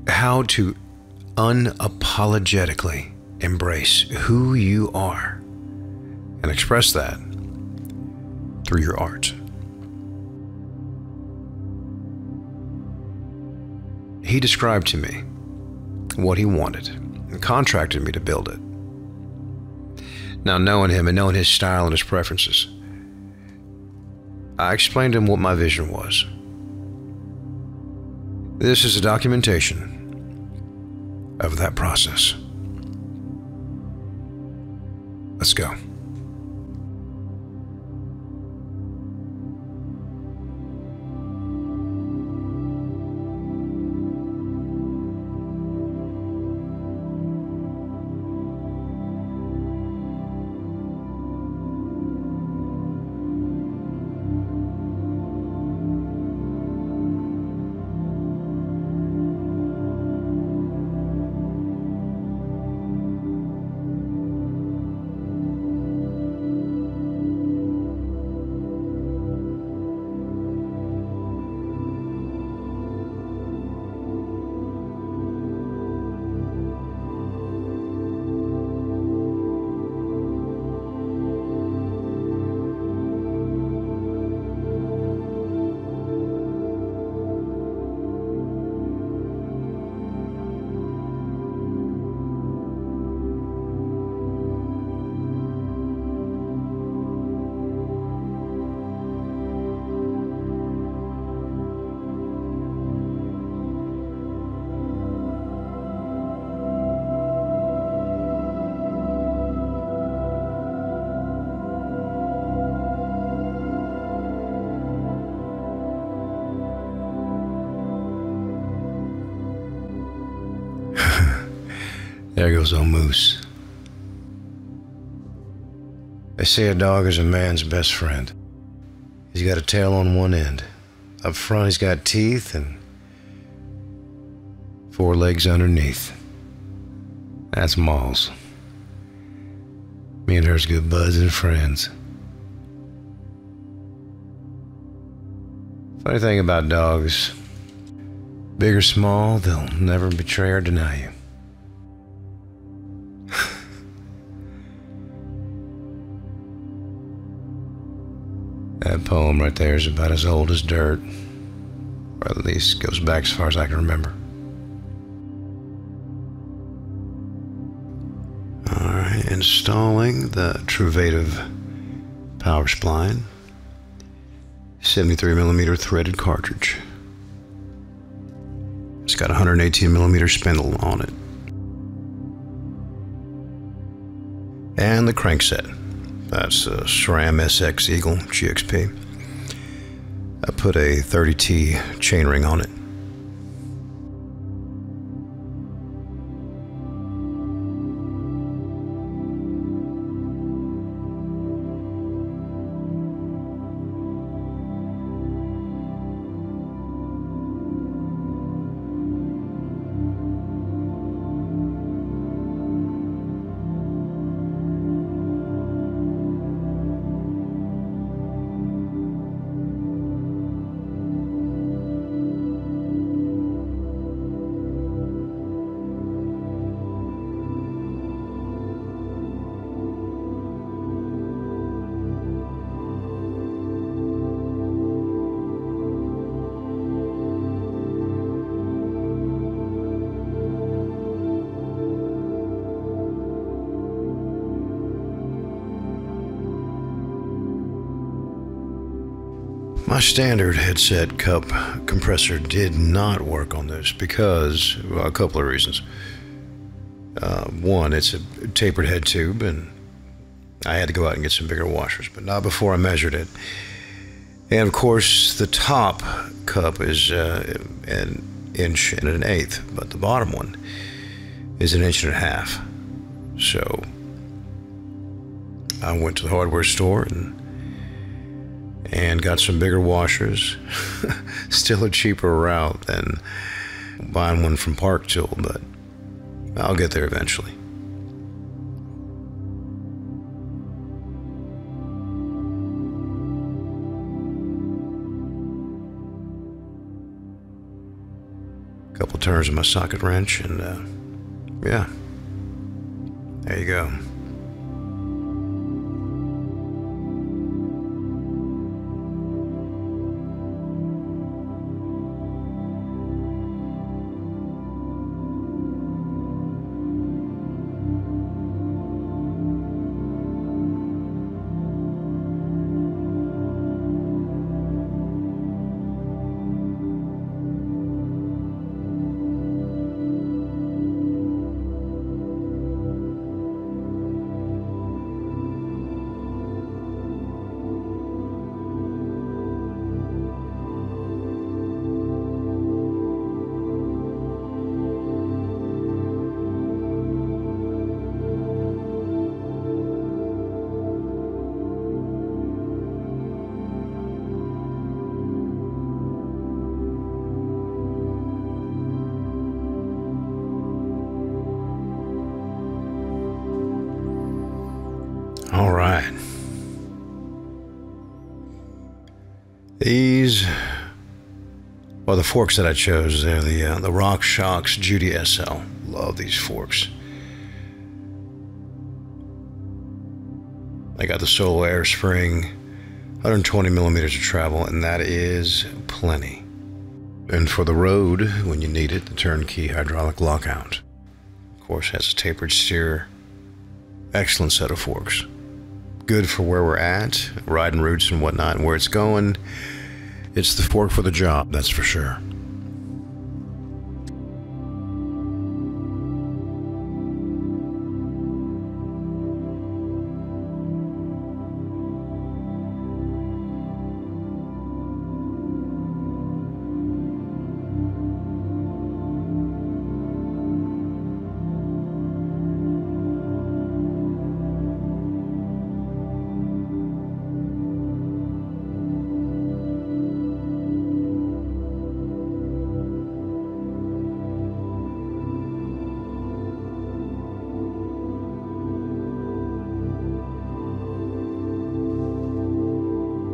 how to unapologetically embrace who you are and express that through your art. He described to me what he wanted and contracted me to build it. Now, knowing him and knowing his style and his preferences, I explained to him what my vision was. This is a documentation of that process. Let's go. There goes old Moose. They say a dog is a man's best friend. He's got a tail on one end. Up front, he's got teeth and 4 legs underneath. That's Malls. Me and her's good buds and friends. Funny thing about dogs, big or small, they'll never betray or deny you. That poem right there is about as old as dirt, or at least goes back as far as I can remember. All right, installing the Truvative power spline. 73mm threaded cartridge. It's got a 118mm spindle on it. And the crankset. That's a SRAM SX Eagle GXP. I put a 30T chainring on it. My standard headset cup compressor did not work on this because, well, a couple of reasons. One, it's a tapered head tube, and I had to go out and get some bigger washers, but not before I measured it. And of course, the top cup is an inch and an eighth, but the bottom one is an inch and a half. So I went to the hardware store and got some bigger washers. Still a cheaper route than buying one from Park Tool, but I'll get there eventually. A couple turns of my socket wrench, and yeah, there you go. All right. These are the forks that I chose. They're the RockShox Judy SL. Love these forks. I got the solo air spring, 120 millimeters of travel, and that is plenty. And for the road, when you need it, the turnkey hydraulic lockout. Of course, has a tapered steer. Excellent set of forks. Good for where we're at, riding routes and whatnot, and where it's going. It's the fork for the job, that's for sure.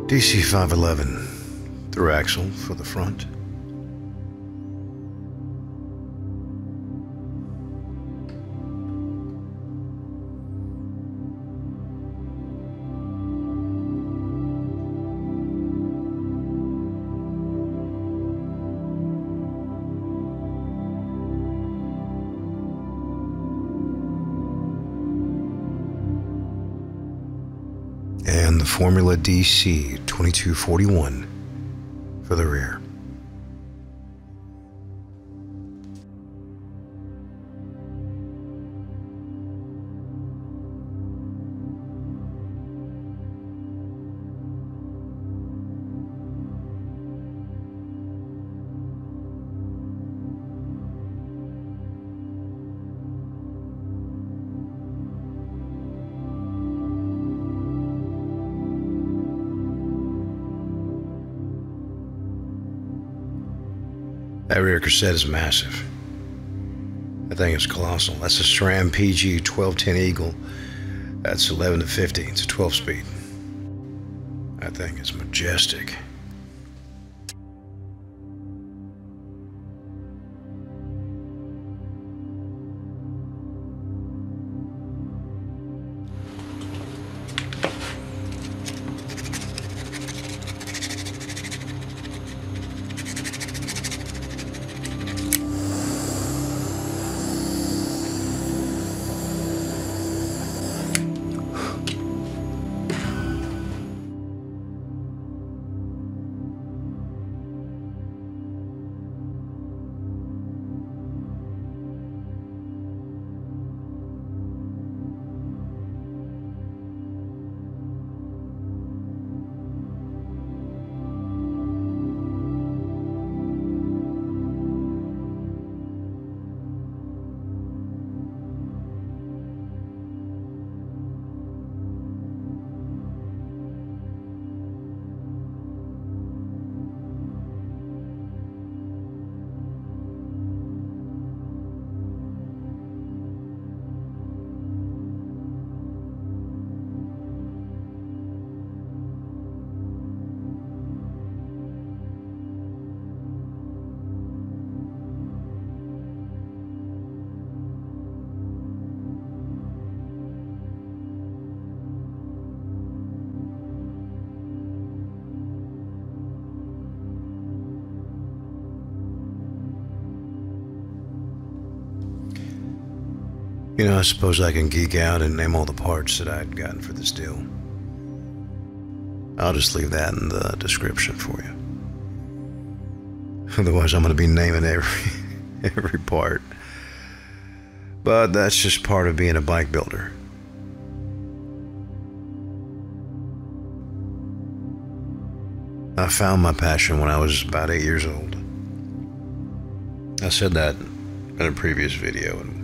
DC 511 through axle for the front. And the Formula DC 2241 for the rear. That rear cassette is massive. That thing is colossal. That's a SRAM PG 1210 Eagle. That's 11 to 50. It's a 12-speed. That thing is majestic. You know, I suppose I can geek out and name all the parts that I'd gotten for this deal. I'll just leave that in the description for you. Otherwise, I'm going to be naming every part. But that's just part of being a bike builder. I found my passion when I was about 8 years old. I said that in a previous video, and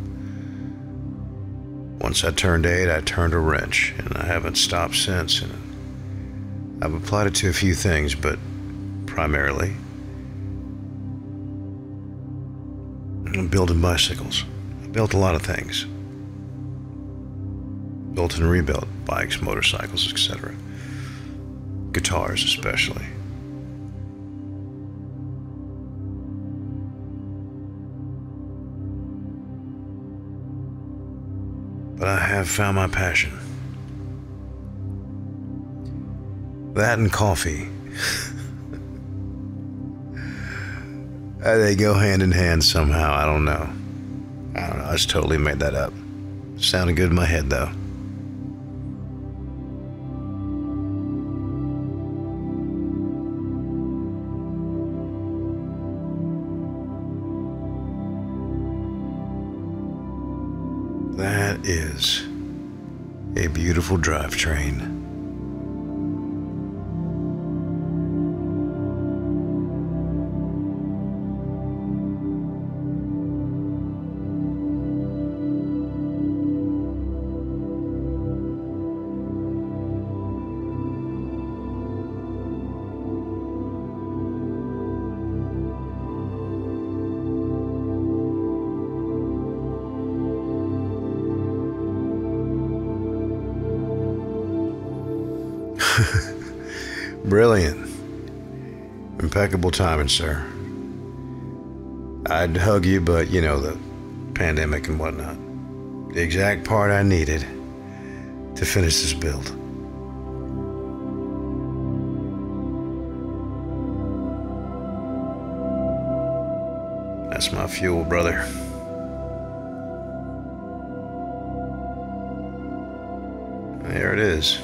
once I turned 8, I turned a wrench, and I haven't stopped since. And I've applied it to a few things, but primarily I'm building bicycles. I built a lot of things. Built and rebuilt bikes, motorcycles, etc. Guitars especially. But I have found my passion. That and coffee. They go hand in hand somehow. I don't know. I just totally made that up. Sounded good in my head though. That is a beautiful drivetrain. Brilliant. Impeccable timing, sir. I'd hug you, but you know, the pandemic and whatnot. The exact part I needed to finish this build. That's my fuel, brother. There it is.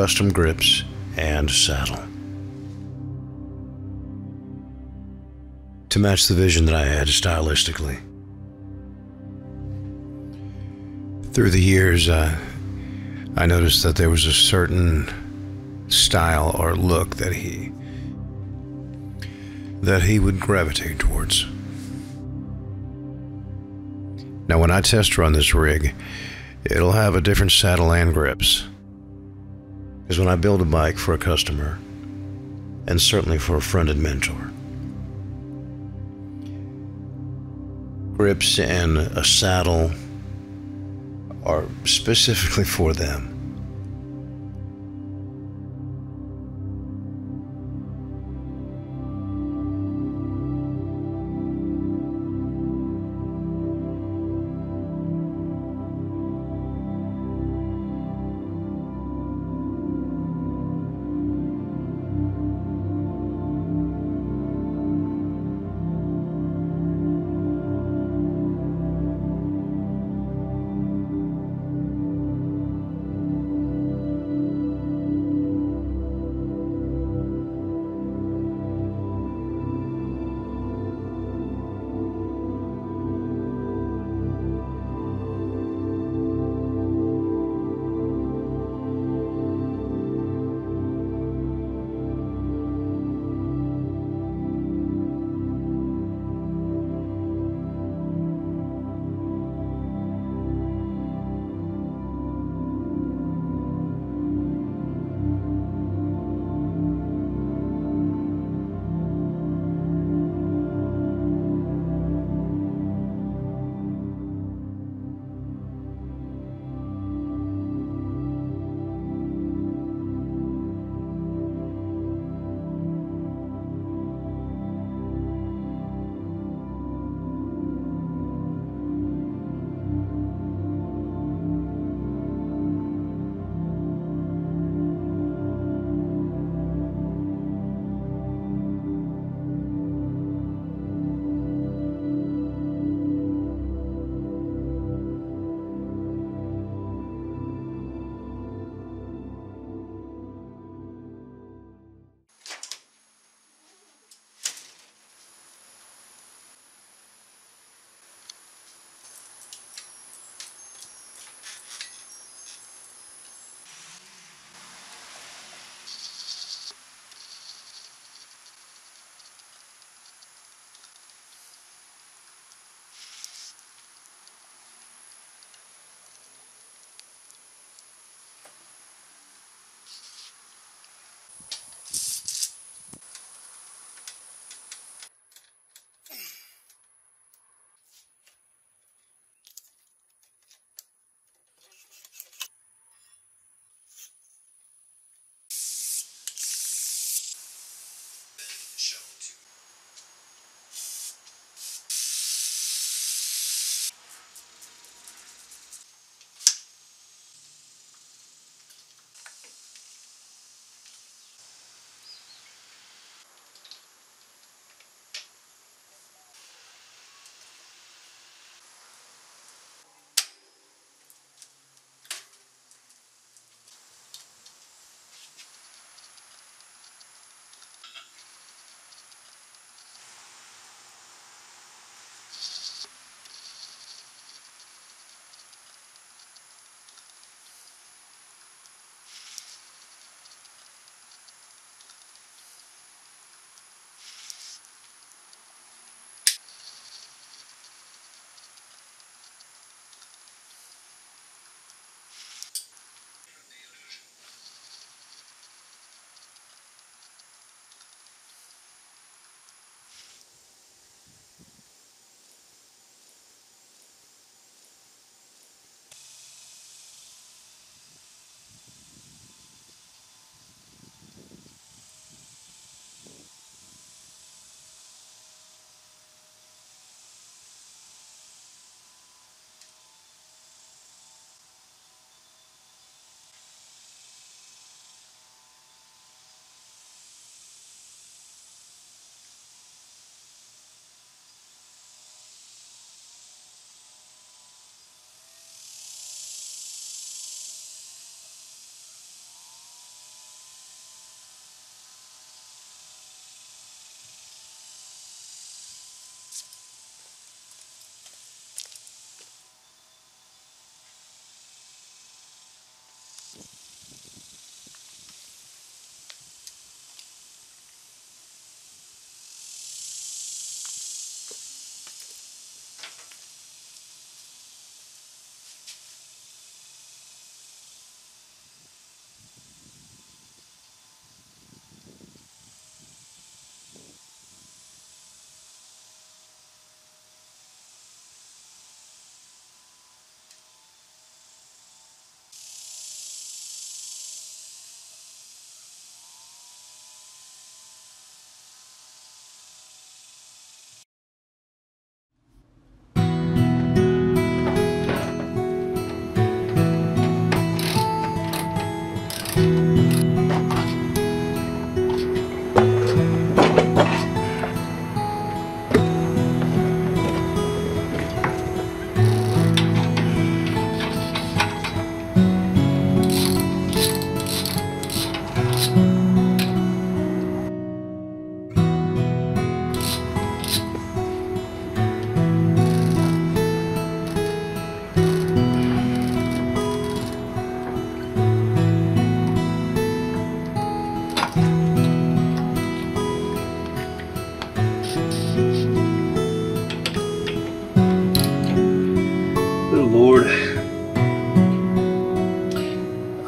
custom grips and saddle. To match the vision that I had stylistically. Through the years, I noticed that there was a certain style or look that he would gravitate towards. Now, when I test run this rig, it'll have a different saddle and grips. Because when I build a bike for a customer, and certainly for a friend and mentor, grips and a saddle are specifically for them.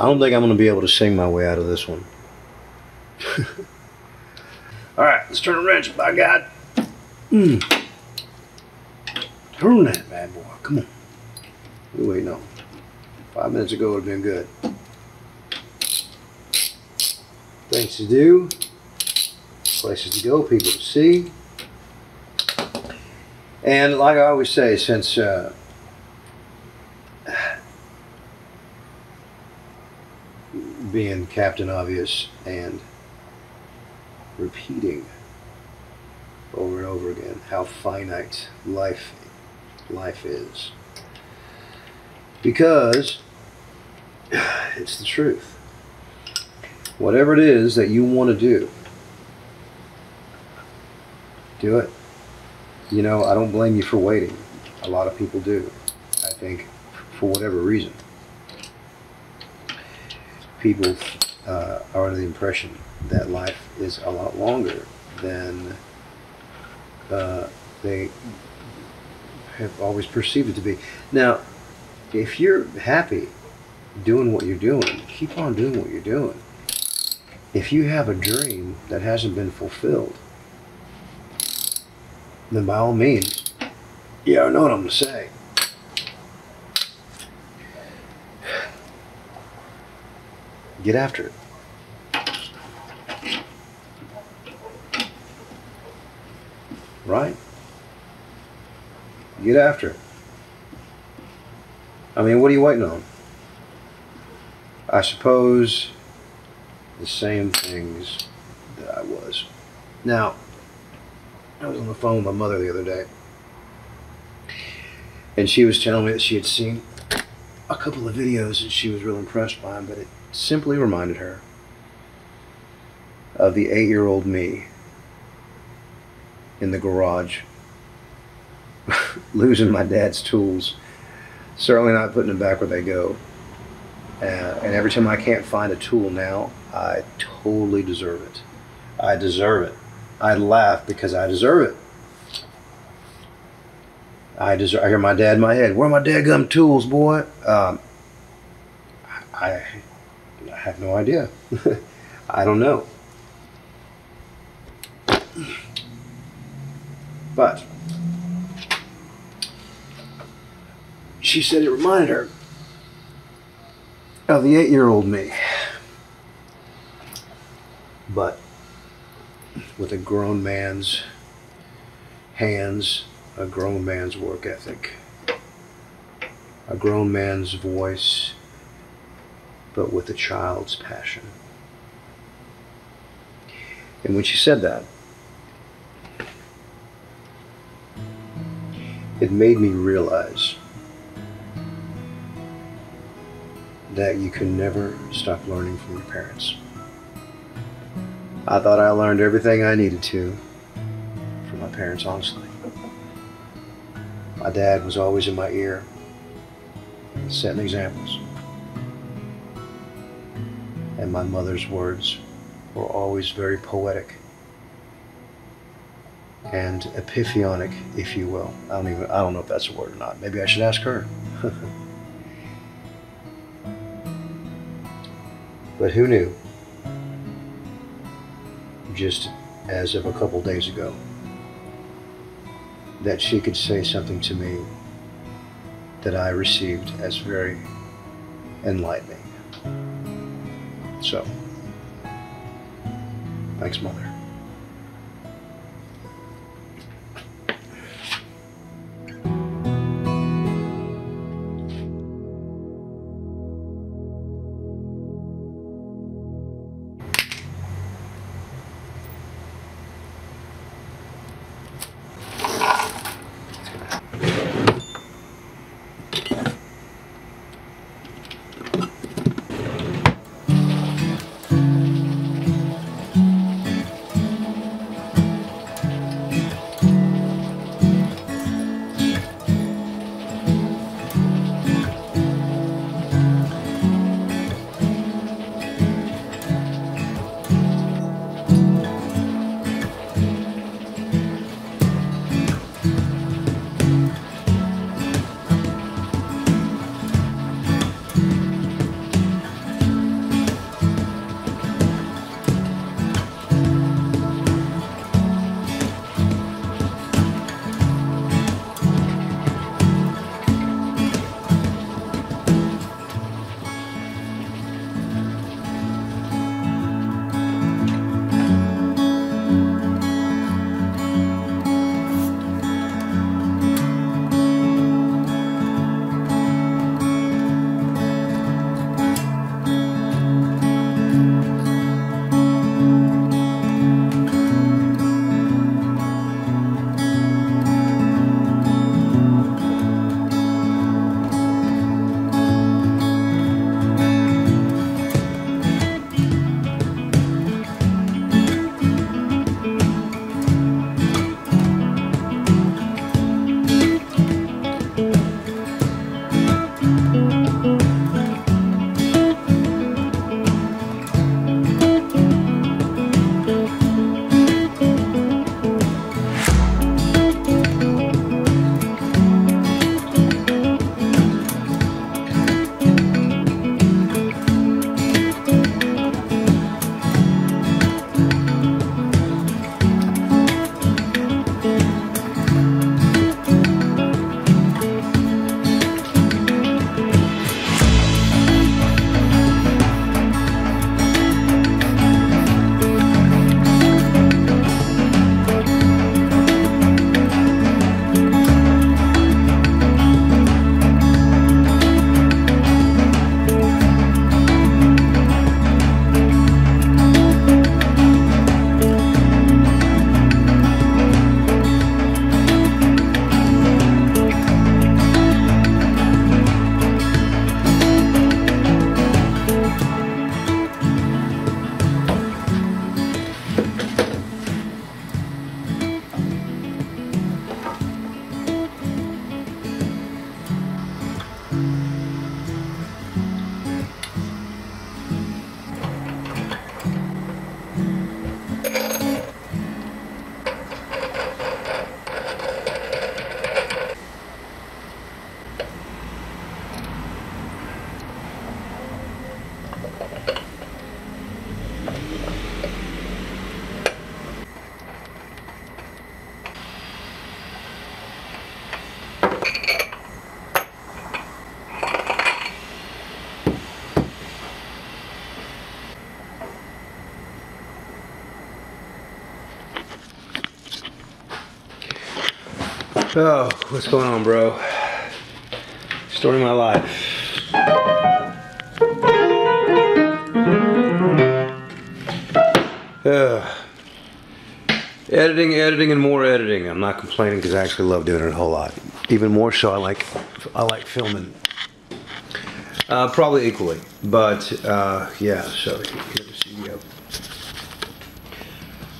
I don't think I'm going to be able to sing my way out of this one. All right, let's turn a wrench, by God. Turn that bad boy. Come on. What are we waiting on? 5 minutes ago would have been good. Things to do, places to go, people to see. And like I always say, since being Captain Obvious and repeating over and over again how finite life is, because it's the truth. Whatever it is that you want to do it. You know, I don't blame you for waiting. A lot of people do. I think for whatever reason. People are under the impression that life is a lot longer than they have always perceived it to be. Now, if you're happy doing what you're doing, keep on doing what you're doing. If you have a dream that hasn't been fulfilled, then by all means, yeah, I know what I'm going to say. Get after it. Right? Get after it. I mean, what are you waiting on? I suppose the same things that I was. Now, I was on the phone with my mother the other day, and she was telling me that she had seen a couple of videos and she was real impressed by them, but it simply reminded her of the 8-year-old me in the garage losing my dad's tools, certainly not putting them back where they go. And every time I can't find a tool now, I totally deserve it. I deserve it. I laugh because I deserve it. I hear my dad in my head. Where are my dadgum tools, boy? I have no idea. I don't know. But she said it reminded her of the 8-year-old me, but with a grown man's hands, a grown man's work ethic, a grown man's voice, but with a child's passion. And when she said that, it made me realize that you can never stop learning from your parents. I thought I learned everything I needed to from my parents, honestly. My dad was always in my ear, setting examples. And my mother's words were always very poetic and epiphanic, if you will. I don't know if that's a word or not. Maybe I should ask her. But who knew, just as of a couple days ago, that she could say something to me that I received as very enlightening. So, thanks, Mother. Oh, what's going on, bro? Story of my life. Editing, and more editing. I'm not complaining because I actually love doing it a whole lot. Even more so, I like filming. Probably equally, but yeah. So here's the studio.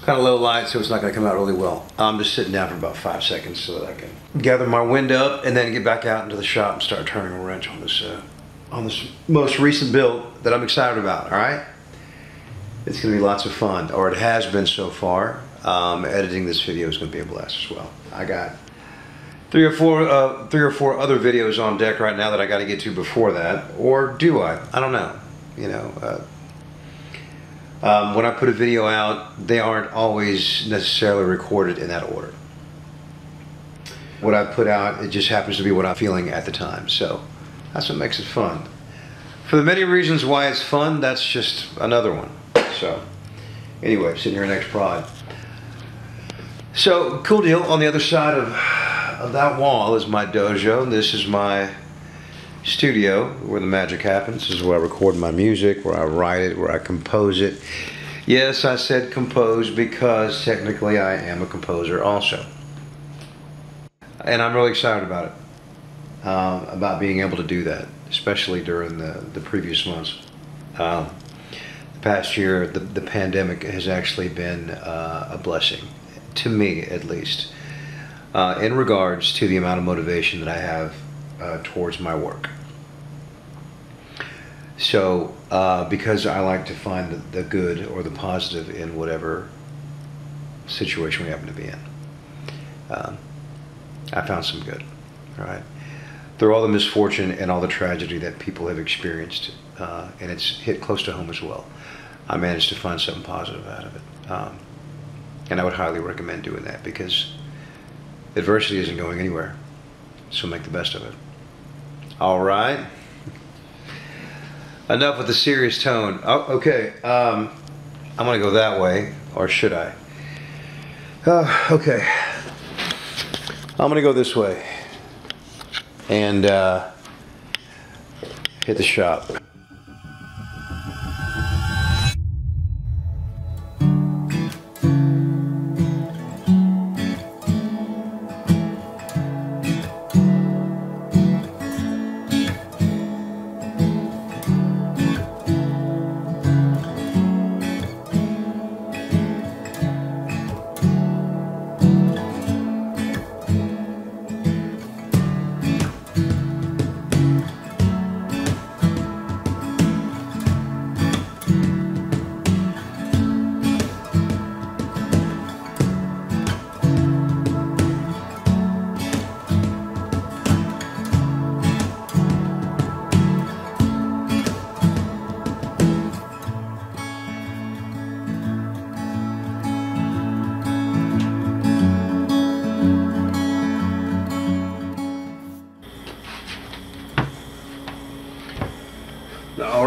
Kind of low light, so it's not going to come out really well. I'm just sitting down for about 5 seconds so that I can gather my wind up and then get back out into the shop and start turning a wrench on this most recent build that I'm excited about. All right, it's going to be lots of fun, or it has been so far. Editing this video is going to be a blast as well. I got three or four other videos on deck right now that I got to get to before that, or do I? I don't know. You know. When I put a video out, they aren't always necessarily recorded in that order. What I put out, it just happens to be what I'm feeling at the time. So that's what makes it fun. For the many reasons why it's fun, that's just another one. So anyway, sitting here in X-Prod. So cool deal. On the other side of that wall is my dojo. This is my studio where the magic happens. This is where I record my music, where I write it, where I compose it. Yes, I said compose because technically I am a composer also. And I'm really excited about it. About being able to do that, especially during the previous months. The past year, the pandemic has actually been a blessing, to me at least, in regards to the amount of motivation that I have towards my work. So because I like to find the good or the positive in whatever situation we happen to be in, I found some good. All right, through all the misfortune and all the tragedy that people have experienced, and it's hit close to home as well, I managed to find something positive out of it. And I would highly recommend doing that because adversity isn't going anywhere. So make the best of it. All right. Enough with the serious tone. Oh, okay. I'm gonna go that way, or should I? Okay. I'm gonna go this way and hit the shop.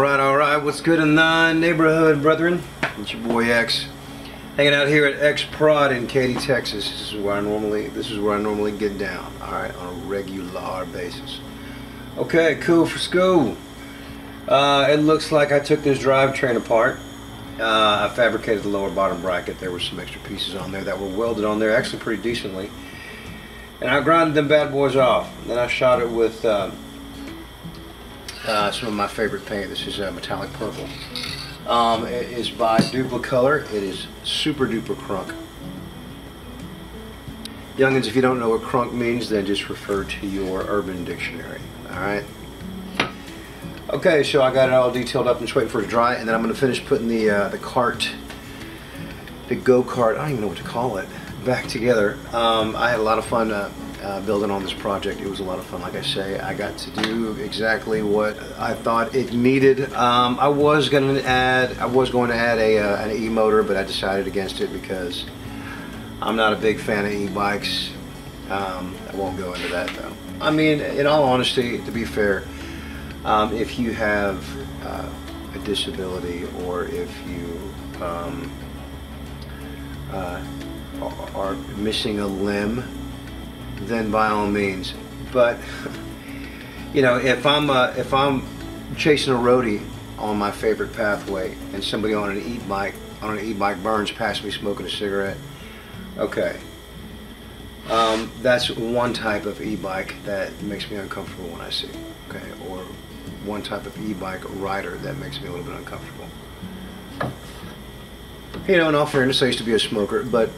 Alright, what's good in the neighborhood, brethren? It's your boy X, hanging out here at X-Prod in Katy, Texas. This is where I normally get down, alright, on a regular basis. Okay, cool for school. It looks like I took this drivetrain apart. I fabricated the lower bottom bracket. There were some extra pieces on there that were welded on there actually pretty decently. And I grinded them bad boys off. Then I shot it with some of my favorite paint. This is metallic purple. It is by Duplicolor. It is super duper crunk. Youngins, if you don't know what crunk means, then just refer to your Urban Dictionary. Alright? Okay, so I got it all detailed up and just waiting for it to dry, and then I'm going to finish putting the cart, the go-kart, I don't even know what to call it, back together. I had a lot of fun building on this project. It was a lot of fun, like I say. I got to do exactly what I thought it needed. I was going to add an e-motor, but I decided against it because I'm not a big fan of e-bikes. I won't go into that though. I mean, in all honesty, to be fair, if you have a disability, or if you are missing a limb, then by all means. But you know, if I'm chasing a roadie on my favorite pathway and somebody on an e-bike burns past me smoking a cigarette, okay, that's one type of e-bike that makes me uncomfortable when I see, okay, or one type of e-bike rider that makes me a little bit uncomfortable. You know, in all fairness, I used to be a smoker, but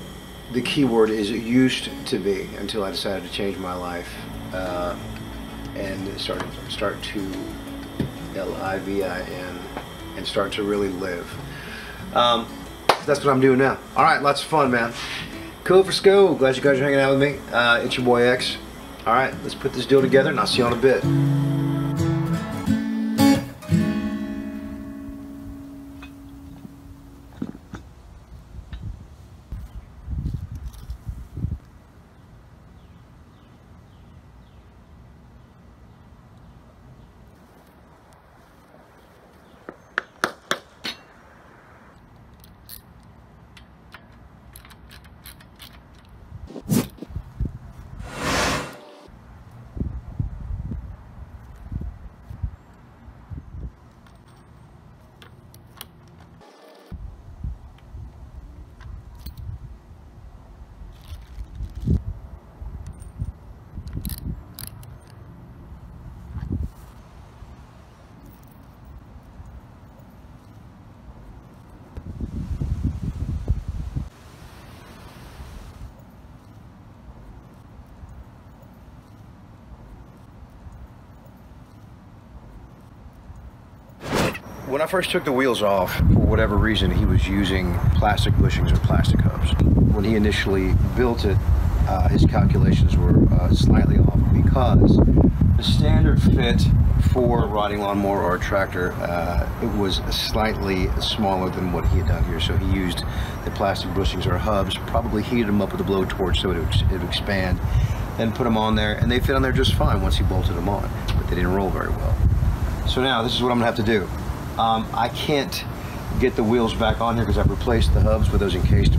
the key word is used to be, until I decided to change my life and start to LIVIN and start to really live. That's what I'm doing now. All right, lots of fun, man. Cool for school. Glad you guys are hanging out with me. It's your boy X. All right, let's put this deal together, and I'll see you in a bit. When I first took the wheels off, for whatever reason, he was using plastic bushings or plastic hubs. When he initially built it, his calculations were slightly off because the standard fit for a riding lawnmower or a tractor, it was slightly smaller than what he had done here. So he used the plastic bushings or hubs, probably heated them up with a blowtorch so it would expand, then put them on there, and they fit on there just fine once he bolted them on, but they didn't roll very well. So now this is what I'm gonna have to do. I can't get the wheels back on here because I've replaced the hubs with those encased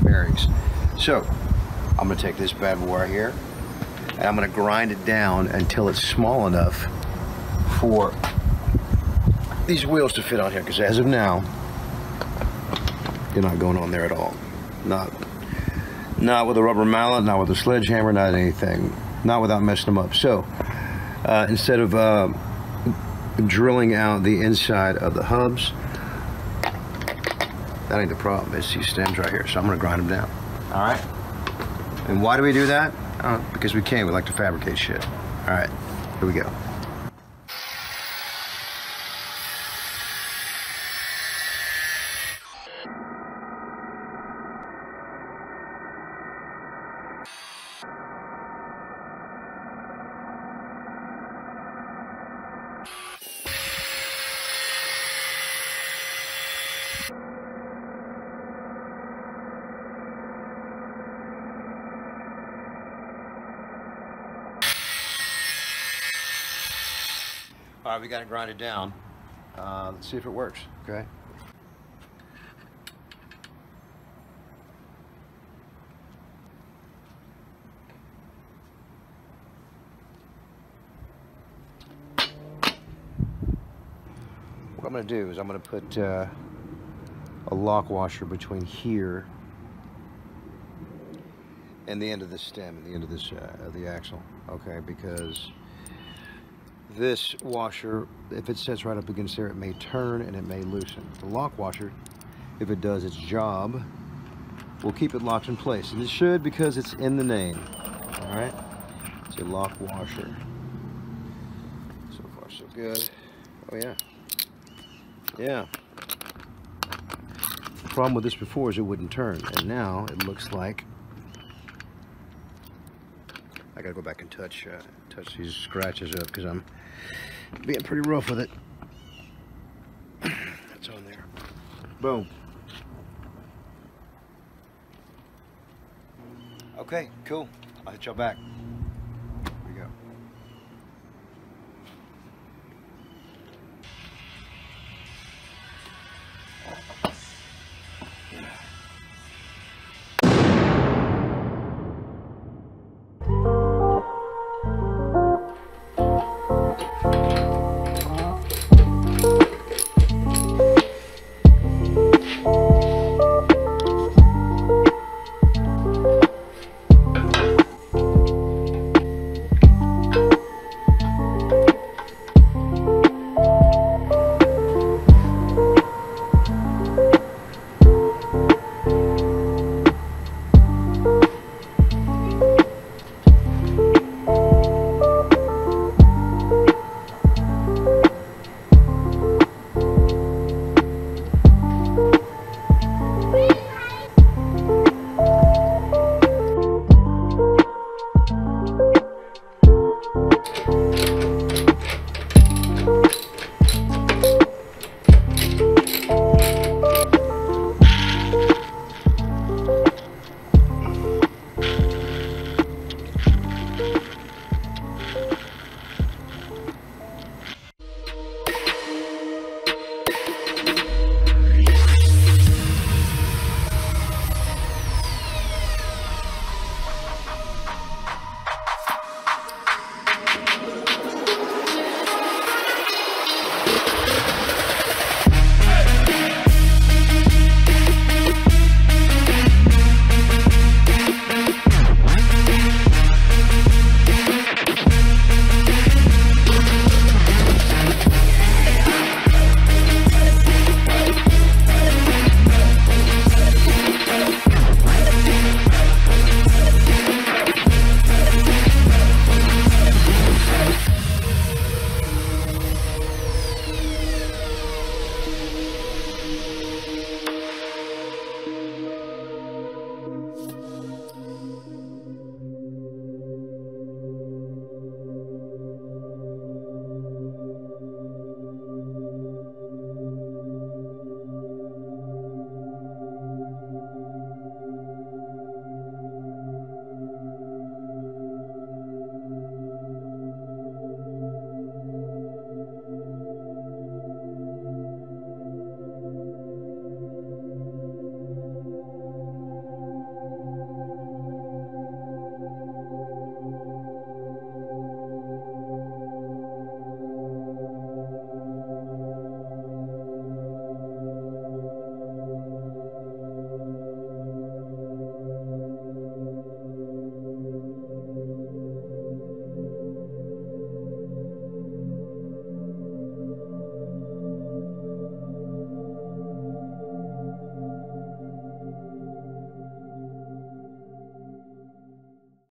bearings. So I'm going to take this bad boy right here and I'm going to grind it down until it's small enough for these wheels to fit on here, because as of now they're not going on there at all. Not with a rubber mallet, not with a sledgehammer, not anything, not without messing them up. So instead of drilling out the inside of the hubs, that ain't the problem. It's these stems right here. So I'm going to grind them down. All right. And why do we do that? Because we can. We like to fabricate shit. All right. Here we go. All right, we got to grind it down. Let's see if it works, okay? What I'm going to do is I'm going to put a lock washer between here and the end of this stem and the end of this the axle, okay? Because this washer, if it sits right up against there, it may turn and it may loosen. The lock washer, if it does its job, will keep it locked in place. And it should, because it's in the name. All right? It's a lock washer. So far, so good. Oh, yeah. Yeah. The problem with this before is it wouldn't turn. And now it looks like I gotta go back and touch these scratches up because I'm being pretty rough with it. That's on there. Boom. Okay, cool. I'll hit y'all back.